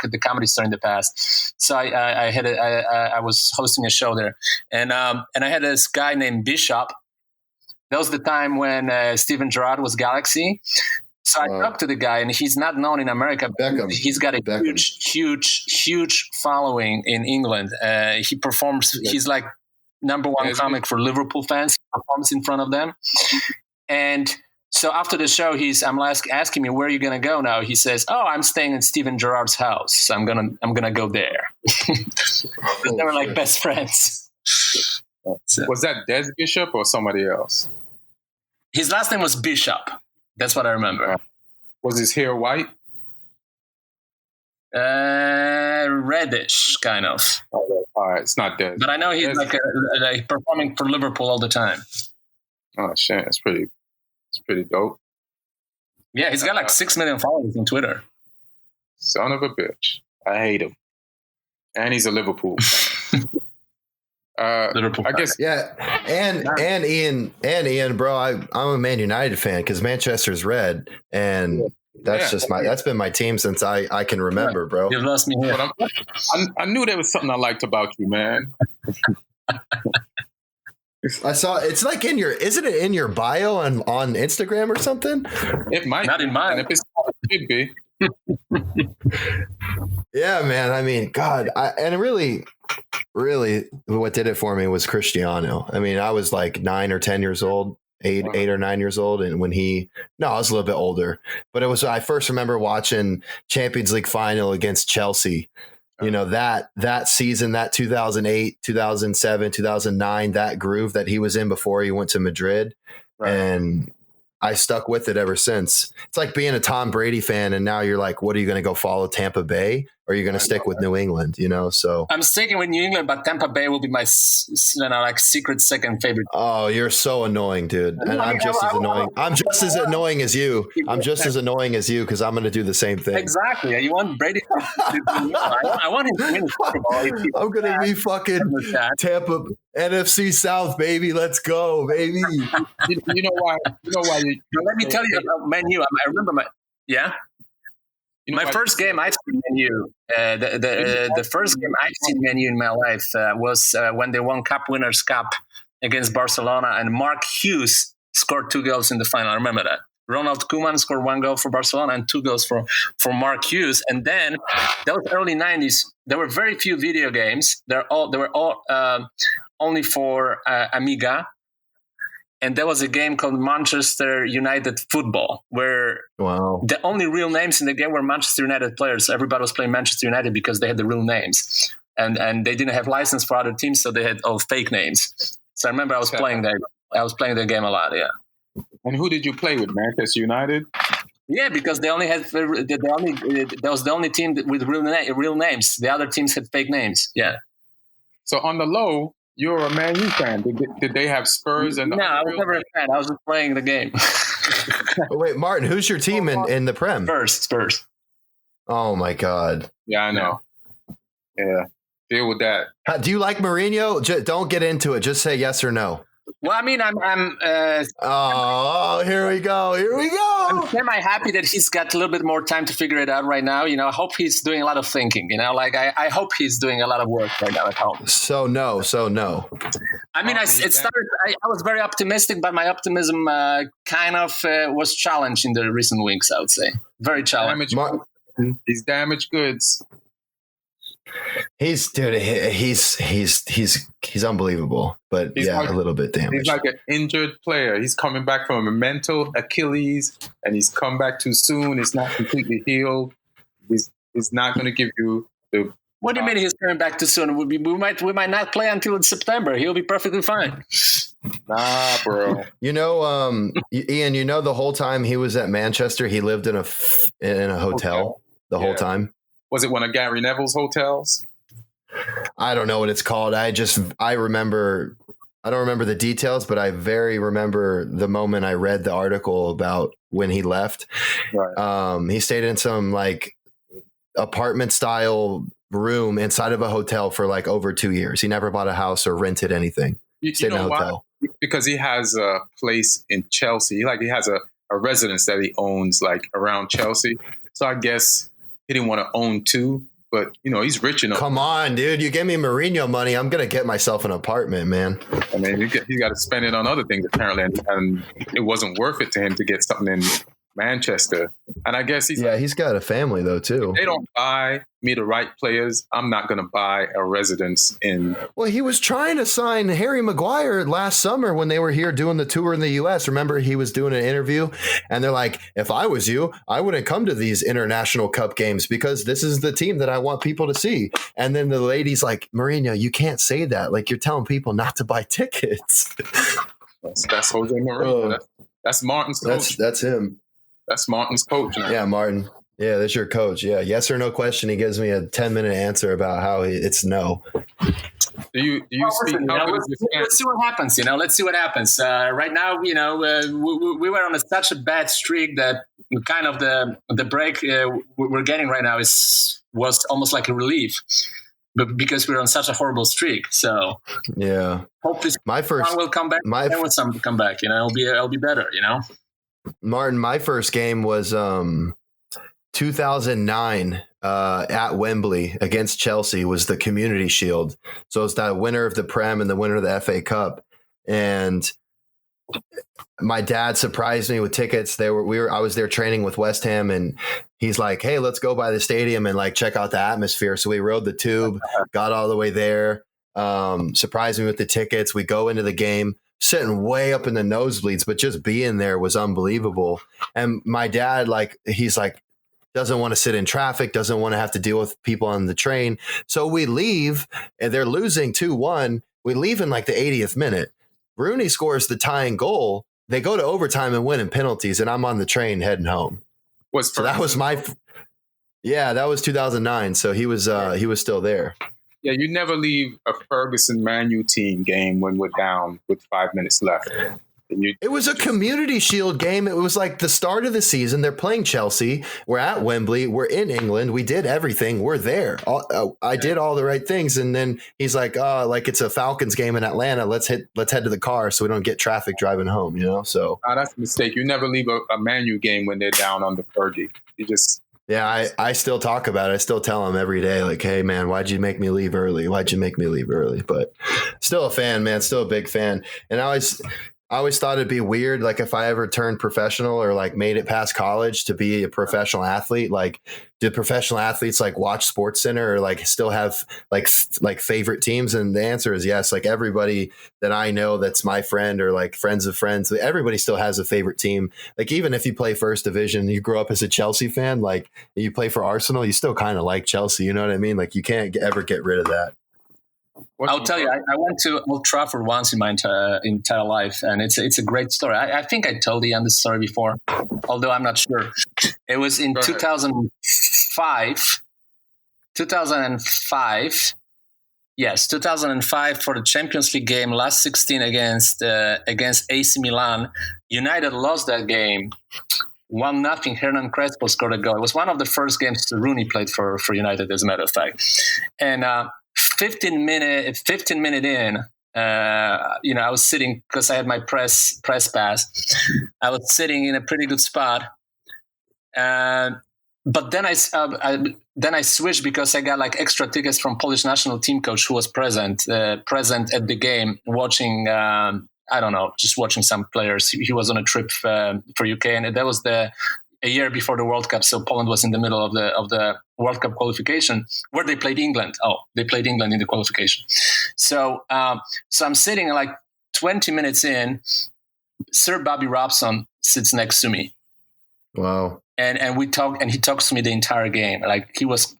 B: at the Comedy Store in the past. So I was hosting a show there, and I had this guy named Bishop. That was the time when Steven Gerrard was Galaxy. So I talked to the guy, and he's not known in America. But
C: Beckham.
B: He's got a huge following in England. He performs. He's like number one comic for Liverpool fans. He performs in front of them. And so after the show, I'm asking me, where are you going to go now? He says, "Oh, I'm staying at Steven Gerrard's house. So I'm gonna go there." They were like best friends. So.
A: Was that Des Bishop or somebody else?
B: His last name was Bishop. That's what I remember.
A: Was his hair white?
B: Reddish, kind of.
A: All right, it's not Des.
B: But I know he's like performing for Liverpool all the time.
A: Oh shit, it's pretty dope.
B: Yeah, he's got like 6 million followers on Twitter.
A: Son of a bitch. I hate him. And he's a Liverpool fan.
B: Liverpool
A: I guess.
C: Yeah, and Ian, bro, I'm a Man United fan because Manchester's red, and that's been my team since I can remember, bro.
B: You've lost me here.
A: But I knew there was something I liked about you, man.
C: I saw it's like isn't it in your bio on Instagram or something?
A: It might
B: not in mine.
A: If it's it should be.
C: Yeah, man. I mean, God, and really, what did it for me was Cristiano. I mean, I was like 9 or 10 years old, 8 or 9 years old, and I was a little bit older. But I first remember watching Champions League final against Chelsea. You know, that season, that 2008, 2007, 2009, that groove that he was in before he went to Madrid. Right. And I stuck with it ever since. It's like being a Tom Brady fan, and now you're like, what are you going to go follow Tampa Bay, or are you going to stick with New England? You know, so
B: I'm sticking with New England, but Tampa Bay will be my secret second favorite.
C: Oh, you're so annoying, dude, and I'm just as annoying. I'm just as annoying as you. I'm just as annoying as you because I'm going to do the same thing.
B: Exactly. You want Brady? I want him to win the Super Bowl.
C: I'm going to be fucking Tampa. NFC South, baby. Let's go, baby.
A: You know why?
B: Let me tell you about Man U. I remember my first game I've seen Man U. The first game I've seen Man U in my life was when they won Cup Winners' Cup against Barcelona, and Mark Hughes scored 2 goals in the final. I remember that. Ronald Koeman scored 1 goal for Barcelona and 2 goals for Mark Hughes. And then that was early 90s. There were very few video games. They were all only for Amiga. And there was a game called Manchester United Football, where the only real names in the game were Manchester United players. Everybody was playing Manchester United because they had the real names. And they didn't have license for other teams, so they had all fake names. So I remember I was playing the game a lot, yeah.
A: And who did you play with, Manchester United?
B: Yeah, because they only had that was the only team with real names. The other teams had fake names. Yeah.
A: So on the low, you're a Man U fan. Did they have Spurs? And
B: no, I was never a fan. I was just playing the game.
C: Wait, Martin, who's your team in the Prem?
B: Spurs.
C: Oh my God.
A: Yeah, I know. Yeah, deal with that.
C: Do you like Mourinho? Don't get into it. Just say yes or no.
B: Well, I mean, I'm
C: here we go.
B: I'm semi-happy that he's got a little bit more time to figure it out right now. You know, I hope he's doing a lot of thinking. You know, like I hope he's doing a lot of work right now at home.
C: So no.
B: I mean, I was very optimistic, but my optimism kind of was challenged in the recent weeks. I would say very challenged.
A: He's damaged goods.
C: He's unbelievable, but
A: he's
C: a little bit damaged.
A: He's like an injured player. He's coming back from a mental Achilles, and he's come back too soon. He's not completely healed. He's not going to give you the.
B: What do you mean he's coming back too soon? We might not play until September. He'll be perfectly fine.
A: Nah, bro.
C: You know, Ian. You know, the whole time he was at Manchester, he lived in a hotel the whole time.
A: Was it one of Gary Neville's hotels?
C: I don't know what it's called. I remember. I don't remember the details, but I very remember the moment I read the article about when he left. Right. He stayed in some like apartment style room inside of a hotel for like over 2 years. He never bought a house or rented anything. Stayed in a hotel.
A: Why? Because he has a place in Chelsea. Like he has a residence that he owns like around Chelsea. So I guess he didn't want to own 2, but you know, he's rich enough.
C: Come on, dude. You give me Mourinho money, I'm going to get myself an apartment, man.
A: I mean, he got to spend it on other things apparently. And it wasn't worth it to him to get something in Manchester. And I guess he's
C: he's got a family though too.
A: If they don't buy me the right players, I'm not going to buy a residence in.
C: Well, he was trying to sign Harry Maguire last summer when they were here doing the tour in the U.S. Remember, he was doing an interview, and they're like, if I was you, I wouldn't come to these international cup games because this is the team that I want people to see. And then the lady's like, Mourinho, you can't say that. Like, you're telling people not to buy tickets.
A: That's Jose Mourinho. That's Martin's coach.
C: That's him.
A: That's Martin's coach now.
C: Yeah, Martin. Yeah, that's your coach. Yeah, yes or no question. He gives me a 10-minute answer about how it's no.
A: Do you speak?
B: Let's see what happens. Let's see what happens. Right now, we were on such a bad streak that kind of the break we're getting right now was almost like a relief, but because we're on such a horrible streak. So
C: yeah,
B: hopefully my first will come back. When some come back, it'll be better.
C: Martin, my first game was 2009 at Wembley against Chelsea was the Community Shield. So it's the winner of the Prem and the winner of the FA Cup. And my dad surprised me with tickets. I was there training with West Ham, and he's like, hey, let's go by the stadium and like check out the atmosphere. So we rode the tube, got all the way there, surprised me with the tickets. We go into the game, sitting way up in the nosebleeds, but just being there was unbelievable. And my dad, he's like, doesn't want to sit in traffic, doesn't want to have to deal with people on the train. So we leave, and they're losing 2-1. We leave in like the 80th minute. Rooney scores the tying goal. They go to overtime and win in penalties, and I'm on the train heading home. So that was that was 2009. So he was still there.
A: Yeah, you never leave a Ferguson Man U team game when we're down with 5 minutes left.
C: It was a Community Shield game. It was like the start of the season. They're playing Chelsea. We're at Wembley. We're in England. We did everything. We're there. I did all the right things. And then he's like, it's a Falcons game in Atlanta. Let's head to the car so we don't get traffic driving home, So
A: that's a mistake. You never leave a Man U game when they're down under Fergie. You just...
C: Yeah, I still talk about it. I still tell him every day, like, hey, man, why'd you make me leave early? But still a fan, man. Still a big fan. And I always thought it'd be weird, like if I ever turned professional or like made it past college to be a professional athlete. Like, did professional athletes like watch SportsCenter or like still have like favorite teams? And the answer is yes. Like everybody that I know that's my friend or like friends of friends, everybody still has a favorite team. Like even if you play first division, you grow up as a Chelsea fan, like you play for Arsenal, you still kind of like Chelsea. You know what I mean? Like you can't ever get rid of that.
B: I'll tell you, I went to Old Trafford once in my entire life, and it's a great story. I think I told Ian this story before, although I'm not sure. It was in 2005. 2005. Yes, 2005 for the Champions League game, last 16 against AC Milan. United lost that game 1-0. Hernan Crespo scored a goal. It was one of the first games Rooney played for United, as a matter of fact. And 15 minute in, I was sitting because I had my press pass. I was sitting in a pretty good spot, but then I switched because I got like extra tickets from Polish national team coach who was present at the game, watching. Just watching some players. He was on a trip for UK, and that was a year before the World Cup, so Poland was in the middle of the World Cup qualification, where they played England. They played England in the qualification. So I'm sitting like 20 minutes in. Sir Bobby Robson sits next to me.
C: Wow.
B: And we talk, and he talks to me the entire game. Like he was,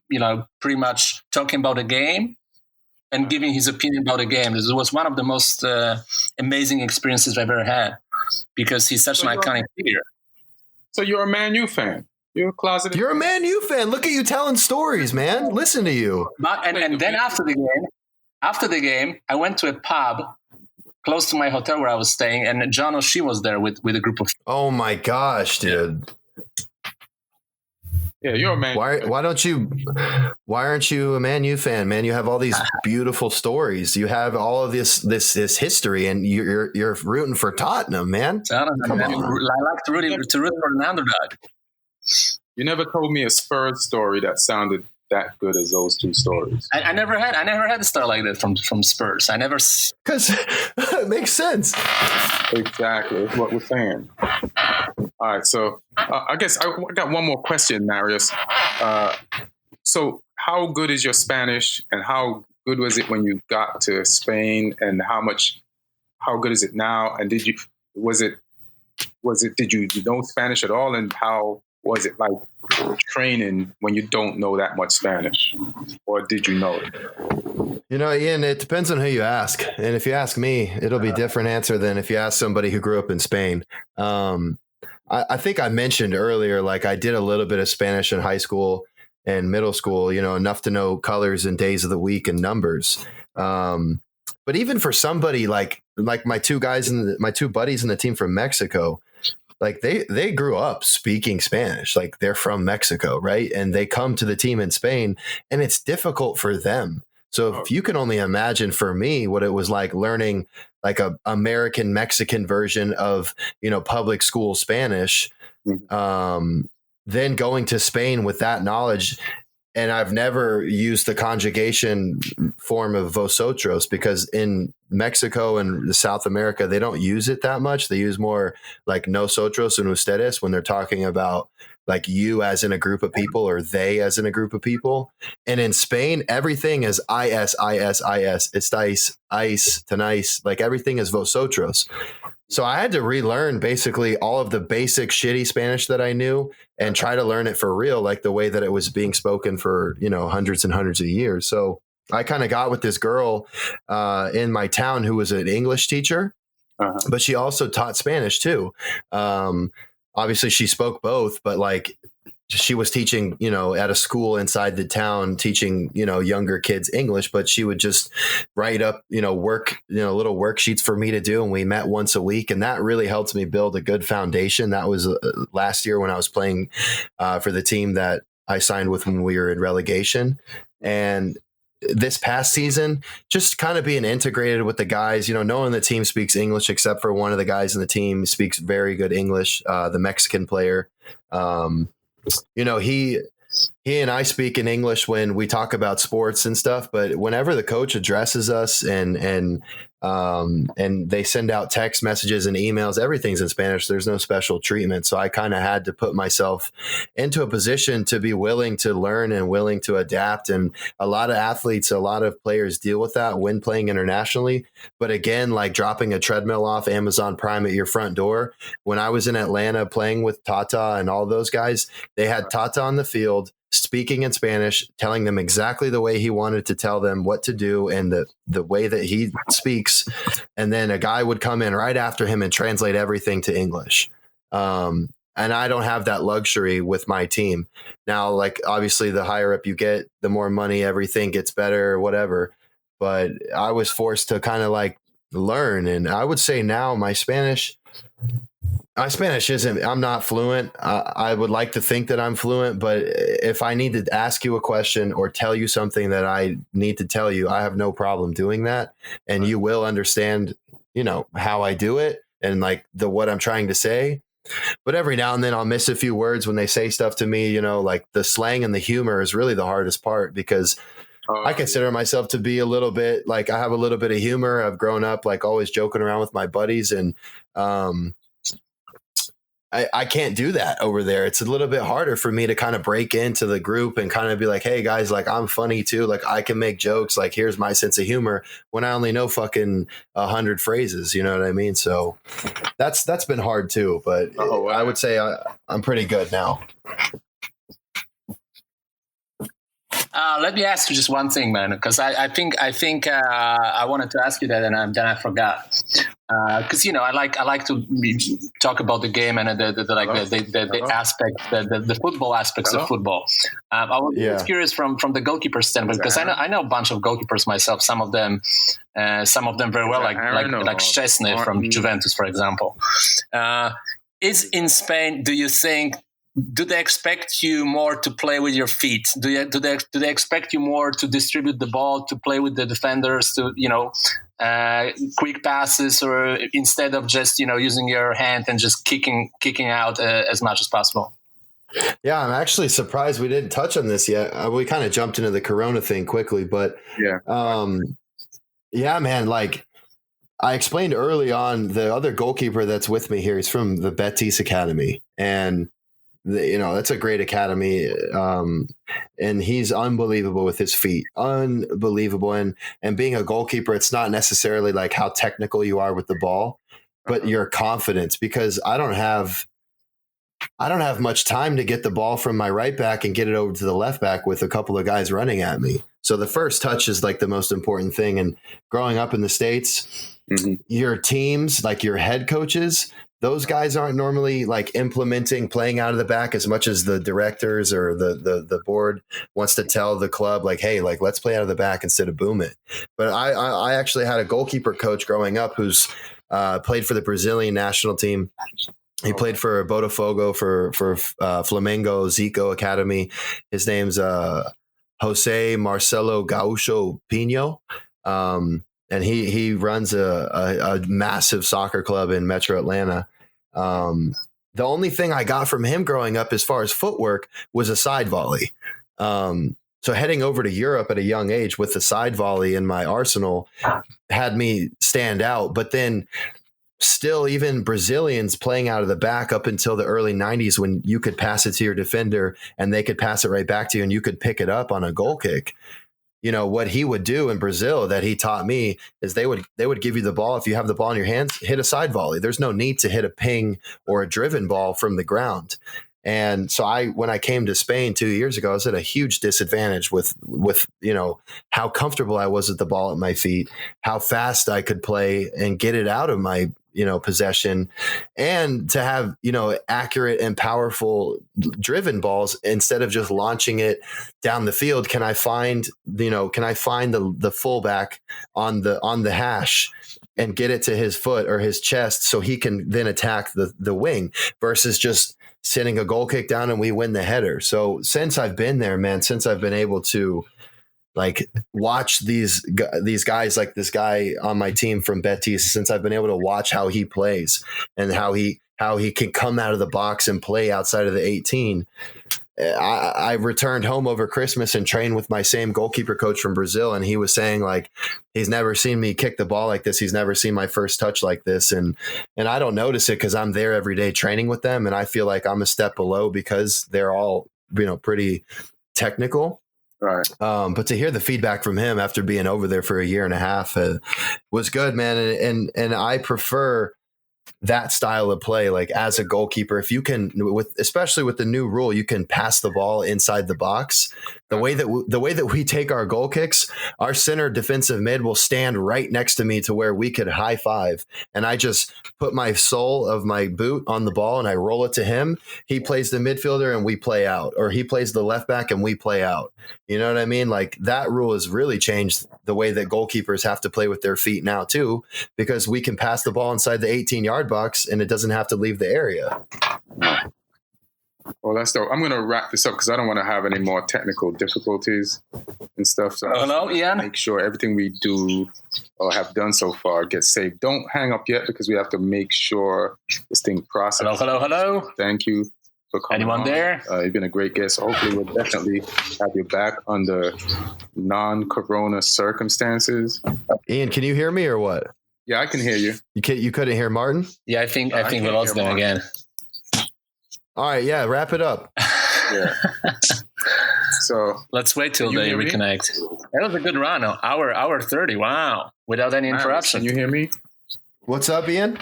B: pretty much talking about the game and giving his opinion about the game. This was one of the most amazing experiences I've ever had because he's such an iconic figure.
A: So you're a Man U fan. You're a closeted.
C: You're a Man U fan. Look at you telling stories, man. Listen to you.
B: And then after the game, I went to a pub close to my hotel where I was staying, and John O'Shea was there with a group of.
C: Oh my gosh, dude.
A: Yeah, you're a Man.
C: Why aren't you a Man U fan, man? You have all these beautiful stories. You have all of this history, and you're rooting for Tottenham, man.
B: Come on. I like to root for an underdog.
A: You never told me a Spurs story that sounded that good as those two stories.
B: I never had a story like that from Spurs. I never,
C: because it makes sense.
A: Exactly, that's what we're saying. All right. So I guess I got one more question, Marius. So how good is your Spanish, and how good was it when you got to Spain, and how good is it now? And was it, did you know Spanish at all? And how was it like training when you don't know that much Spanish, or did you know it?
C: Ian, it depends on who you ask. And if you ask me, it'll be a different answer than if you ask somebody who grew up in Spain. I think I mentioned earlier, like I did a little bit of Spanish in high school and middle school, enough to know colors and days of the week and numbers. But even for somebody like my two buddies in the team from Mexico, like they grew up speaking Spanish, like they're from Mexico, right? And they come to the team in Spain, and it's difficult for them. So if you can only imagine for me what it was like learning like a American Mexican version of, public school Spanish, then going to Spain with that knowledge. And I've never used the conjugation form of vosotros, because in Mexico and South America, they don't use it that much. They use more like nosotros and ustedes when they're talking about like you as in a group of people, or they as in a group of people. And in Spain, everything is is, estáis, ice, tenéis, like everything is vosotros. So I had to relearn basically all of the basic shitty Spanish that I knew and try to learn it for real, like the way that it was being spoken for, hundreds and hundreds of years. So I kind of got with this girl in my town who was an English teacher, but she also taught Spanish too. Obviously she spoke both, but like she was teaching, at a school inside the town, teaching, younger kids English, but she would just write up, work, little worksheets for me to do. And we met once a week, and that really helped me build a good foundation. That was last year when I was playing for the team that I signed with when we were in relegation. And this past season, just kind of being integrated with the guys, knowing the team speaks English, except for one of the guys in the team speaks very good English, the Mexican player. He and I speak in English when we talk about sports and stuff, but whenever the coach addresses us and they send out text messages and emails, everything's in Spanish. There's no special treatment. So I kind of had to put myself into a position to be willing to learn and willing to adapt. And a lot of athletes, a lot of players deal with that when playing internationally. But again, like dropping a treadmill off Amazon Prime at your front door. When I was in Atlanta playing with Tata and all those guys, they had Tata on the field speaking in Spanish, telling them exactly the way he wanted to tell them what to do and the way that he speaks. And then a guy would come in right after him and translate everything to English. And I don't have that luxury with my team. Now, like, obviously, the higher up you get, the more money, everything gets better or whatever. But I was forced to kind of like learn. And I would say now my Spanish isn't, I'm not fluent. I would like to think that I'm fluent, but if I need to ask you a question or tell you something that I need to tell you, I have no problem doing that. And you will understand, how I do it and like what I'm trying to say. But every now and then I'll miss a few words when they say stuff to me, like the slang and the humor is really the hardest part, because I consider myself to be a little bit like, I have a little bit of humor. I've grown up like always joking around with my buddies, and I can't do that over there. It's a little bit harder for me to kind of break into the group and kind of be like, hey guys, like I'm funny too. Like I can make jokes. Like here's my sense of humor when I only know fucking 100 phrases. You know what I mean? So that's been hard too, but I would say I'm pretty good now.
B: Let me ask you just one thing, man, because I think I wanted to ask you that, and then I forgot. Because I like to talk about the game and the aspect, the football aspects of football. I was curious from the goalkeeper standpoint, because I know a bunch of goalkeepers myself. Some of them very well, like Szczesny from Juventus, for example. Is in Spain? Do you think? Do they expect you more to play with your feet? Do they expect you more to distribute the ball, to play with the defenders, to quick passes, or instead of just using your hand and just kicking out as much as possible?
C: Yeah, I'm actually surprised we didn't touch on this yet. We kind of jumped into the Corona thing quickly, but yeah, man, like I explained early on, the other goalkeeper that's with me here is from the Betis Academy, and that's a great academy. And he's unbelievable with his feet, unbelievable. And being a goalkeeper, it's not necessarily like how technical you are with the ball, but your confidence, because I don't have much time to get the ball from my right back and get it over to the left back with a couple of guys running at me. So the first touch is like the most important thing. And growing up in the States, your teams, like your head coaches, those guys aren't normally like implementing playing out of the back as much as the directors or the board wants to tell the club, like, hey, like, let's play out of the back instead of boom it. But I actually had a goalkeeper coach growing up who's played for the Brazilian national team. He played for Botafogo, for Flamengo Zico Academy. His name's Jose Marcelo Gaucho Pino. And he runs a massive soccer club in Metro Atlanta. The only thing I got from him growing up as far as footwork was a side volley. So heading over to Europe at a young age with the side volley in my arsenal had me stand out. But then still, even Brazilians playing out of the back up until the early 90s, when you could pass it to your defender and they could pass it right back to you and you could pick it up on a goal kick. What he would do in Brazil that he taught me is they would give you the ball. If you have the ball in your hands, hit a side volley. There's no need to hit a ping or a driven ball from the ground. And so when I came to Spain 2 years ago, I was at a huge disadvantage with how comfortable I was with the ball at my feet, how fast I could play and get it out of my possession, and to have, accurate and powerful driven balls instead of just launching it down the field. Can I find the fullback on the hash and get it to his foot or his chest so he can then attack the wing, versus just sending a goal kick down and we win the header. So since I've been there, man, since I've been able to like watch these guys, like this guy on my team from Betis, since I've been able to watch how he plays and how he can come out of the box and play outside of the 18. I returned home over Christmas and trained with my same goalkeeper coach from Brazil. And he was saying, like, he's never seen me kick the ball like this. He's never seen my first touch like this. And I don't notice it because I'm there every day training with them. And I feel like I'm a step below because they're all, pretty technical.
A: Right.
C: But to hear the feedback from him after being over there for a year and a half was good, man. And I prefer that style of play. Like, as a goalkeeper, if you can, especially with the new rule, you can pass the ball inside the box. The way that we take our goal kicks, our center defensive mid will stand right next to me to where we could high five. And I just put my sole of my boot on the ball and I roll it to him. He plays the midfielder and we play out, or he plays the left back and we play out. You know what I mean? Like, that rule has really changed the way that goalkeepers have to play with their feet now too, because we can pass the ball inside the 18-yard box and it doesn't have to leave the area.
A: Well, that's dope. I'm going to wrap this up because I don't want to have any more technical difficulties and stuff. So
B: hello, Ian.
A: Make sure everything we do or have done so far gets saved. Don't hang up yet because we have to make sure this thing processes.
B: Hello.
A: Thank you for coming.
B: Anyone
A: on.
B: there?
A: You've been a great guest. Hopefully, we'll definitely have you back under non-corona circumstances.
C: Ian, can you hear me or what?
A: Yeah, I can hear you.
C: You couldn't hear Martin?
B: Yeah, I think we lost them again.
C: All right, yeah, wrap it up.
A: Yeah. So
B: let's wait till they reconnect. That was a good run. Hour 30. Wow. Without any interruption.
A: Can you hear me?
C: What's up, Ian?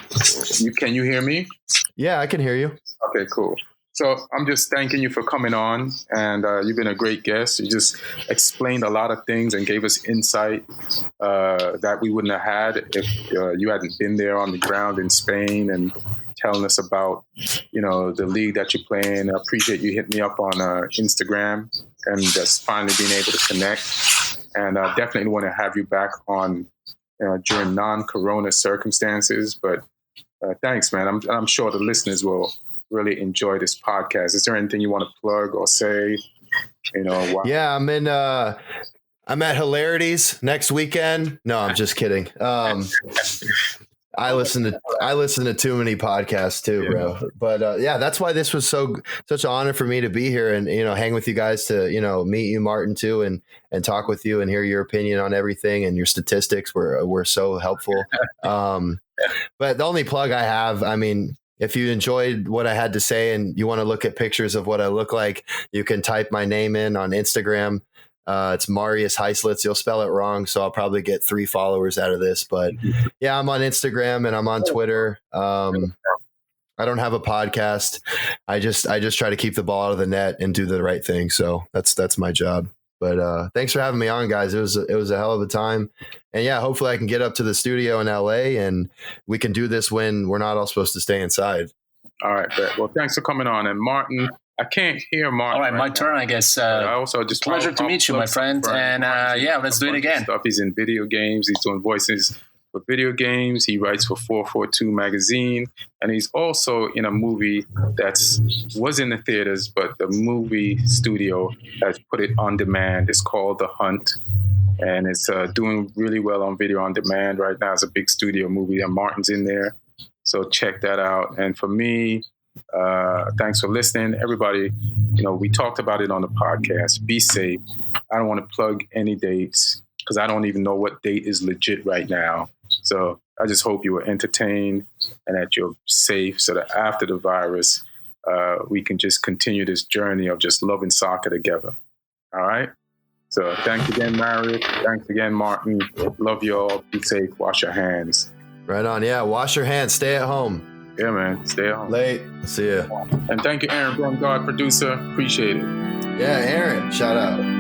A: Can you hear me?
C: Yeah, I can hear you.
A: Okay, cool. So I'm just thanking you for coming on, and you've been a great guest. You just explained a lot of things and gave us insight that we wouldn't have had if you hadn't been there on the ground in Spain and telling us about, the league that you play in. I appreciate you hitting me up on Instagram and just finally being able to connect. And I definitely want to have you back on during non-corona circumstances. But thanks, man. I'm sure the listeners will really enjoy this podcast. Is there anything you want to plug or say? Yeah,
C: I'm at Hilarities next weekend. No, I'm just kidding. I listen to too many podcasts too, bro. But yeah, that's why this was such an honor for me to be here and hang with you guys, to meet you, Martin, too, and talk with you and hear your opinion on everything, and your statistics were so helpful. But the only plug I have, I mean, if you enjoyed what I had to say and you want to look at pictures of what I look like, you can type my name in on Instagram. It's Marius Heislitz. You'll spell it wrong, so I'll probably get 3 followers out of this. But yeah, I'm on Instagram and I'm on Twitter. I don't have a podcast. I just try to keep the ball out of the net and do the right thing. So that's my job. But thanks for having me on, guys. It was a hell of a time. And yeah, hopefully I can get up to the studio in LA and we can do this when we're not all supposed to stay inside.
A: All right, Brett. Well, thanks for coming on. And Martin, I can't hear Martin.
B: All right, my turn, I guess.
A: I also just
B: pleasure to meet you, my friend. And yeah, let's do it again.
A: Stuff. He's in video games. He's doing voices for video games. He writes for 442 magazine, and he's also in a movie was in the theaters, but the movie studio has put it on demand. It's called The Hunt, and it's doing really well on video on demand right now. It's a big studio movie, and Martin's in there, so check that out. And for me, thanks for listening, everybody. We talked about it on the podcast. Be safe. I don't want to plug any dates because I don't even know what date is legit right now. So I just hope you were entertained and that you're safe, so that after the virus, we can just continue this journey of just loving soccer together. All right. So thanks again, Marius. Thanks again, Martin. Love you all. Be safe. Wash your hands.
C: Right on. Yeah. Wash your hands. Stay at home.
A: Yeah, man. Stay at home.
C: Late. See ya.
A: And thank you, Aaron Brungardt, producer. Appreciate it.
C: Yeah, Aaron. Shout out.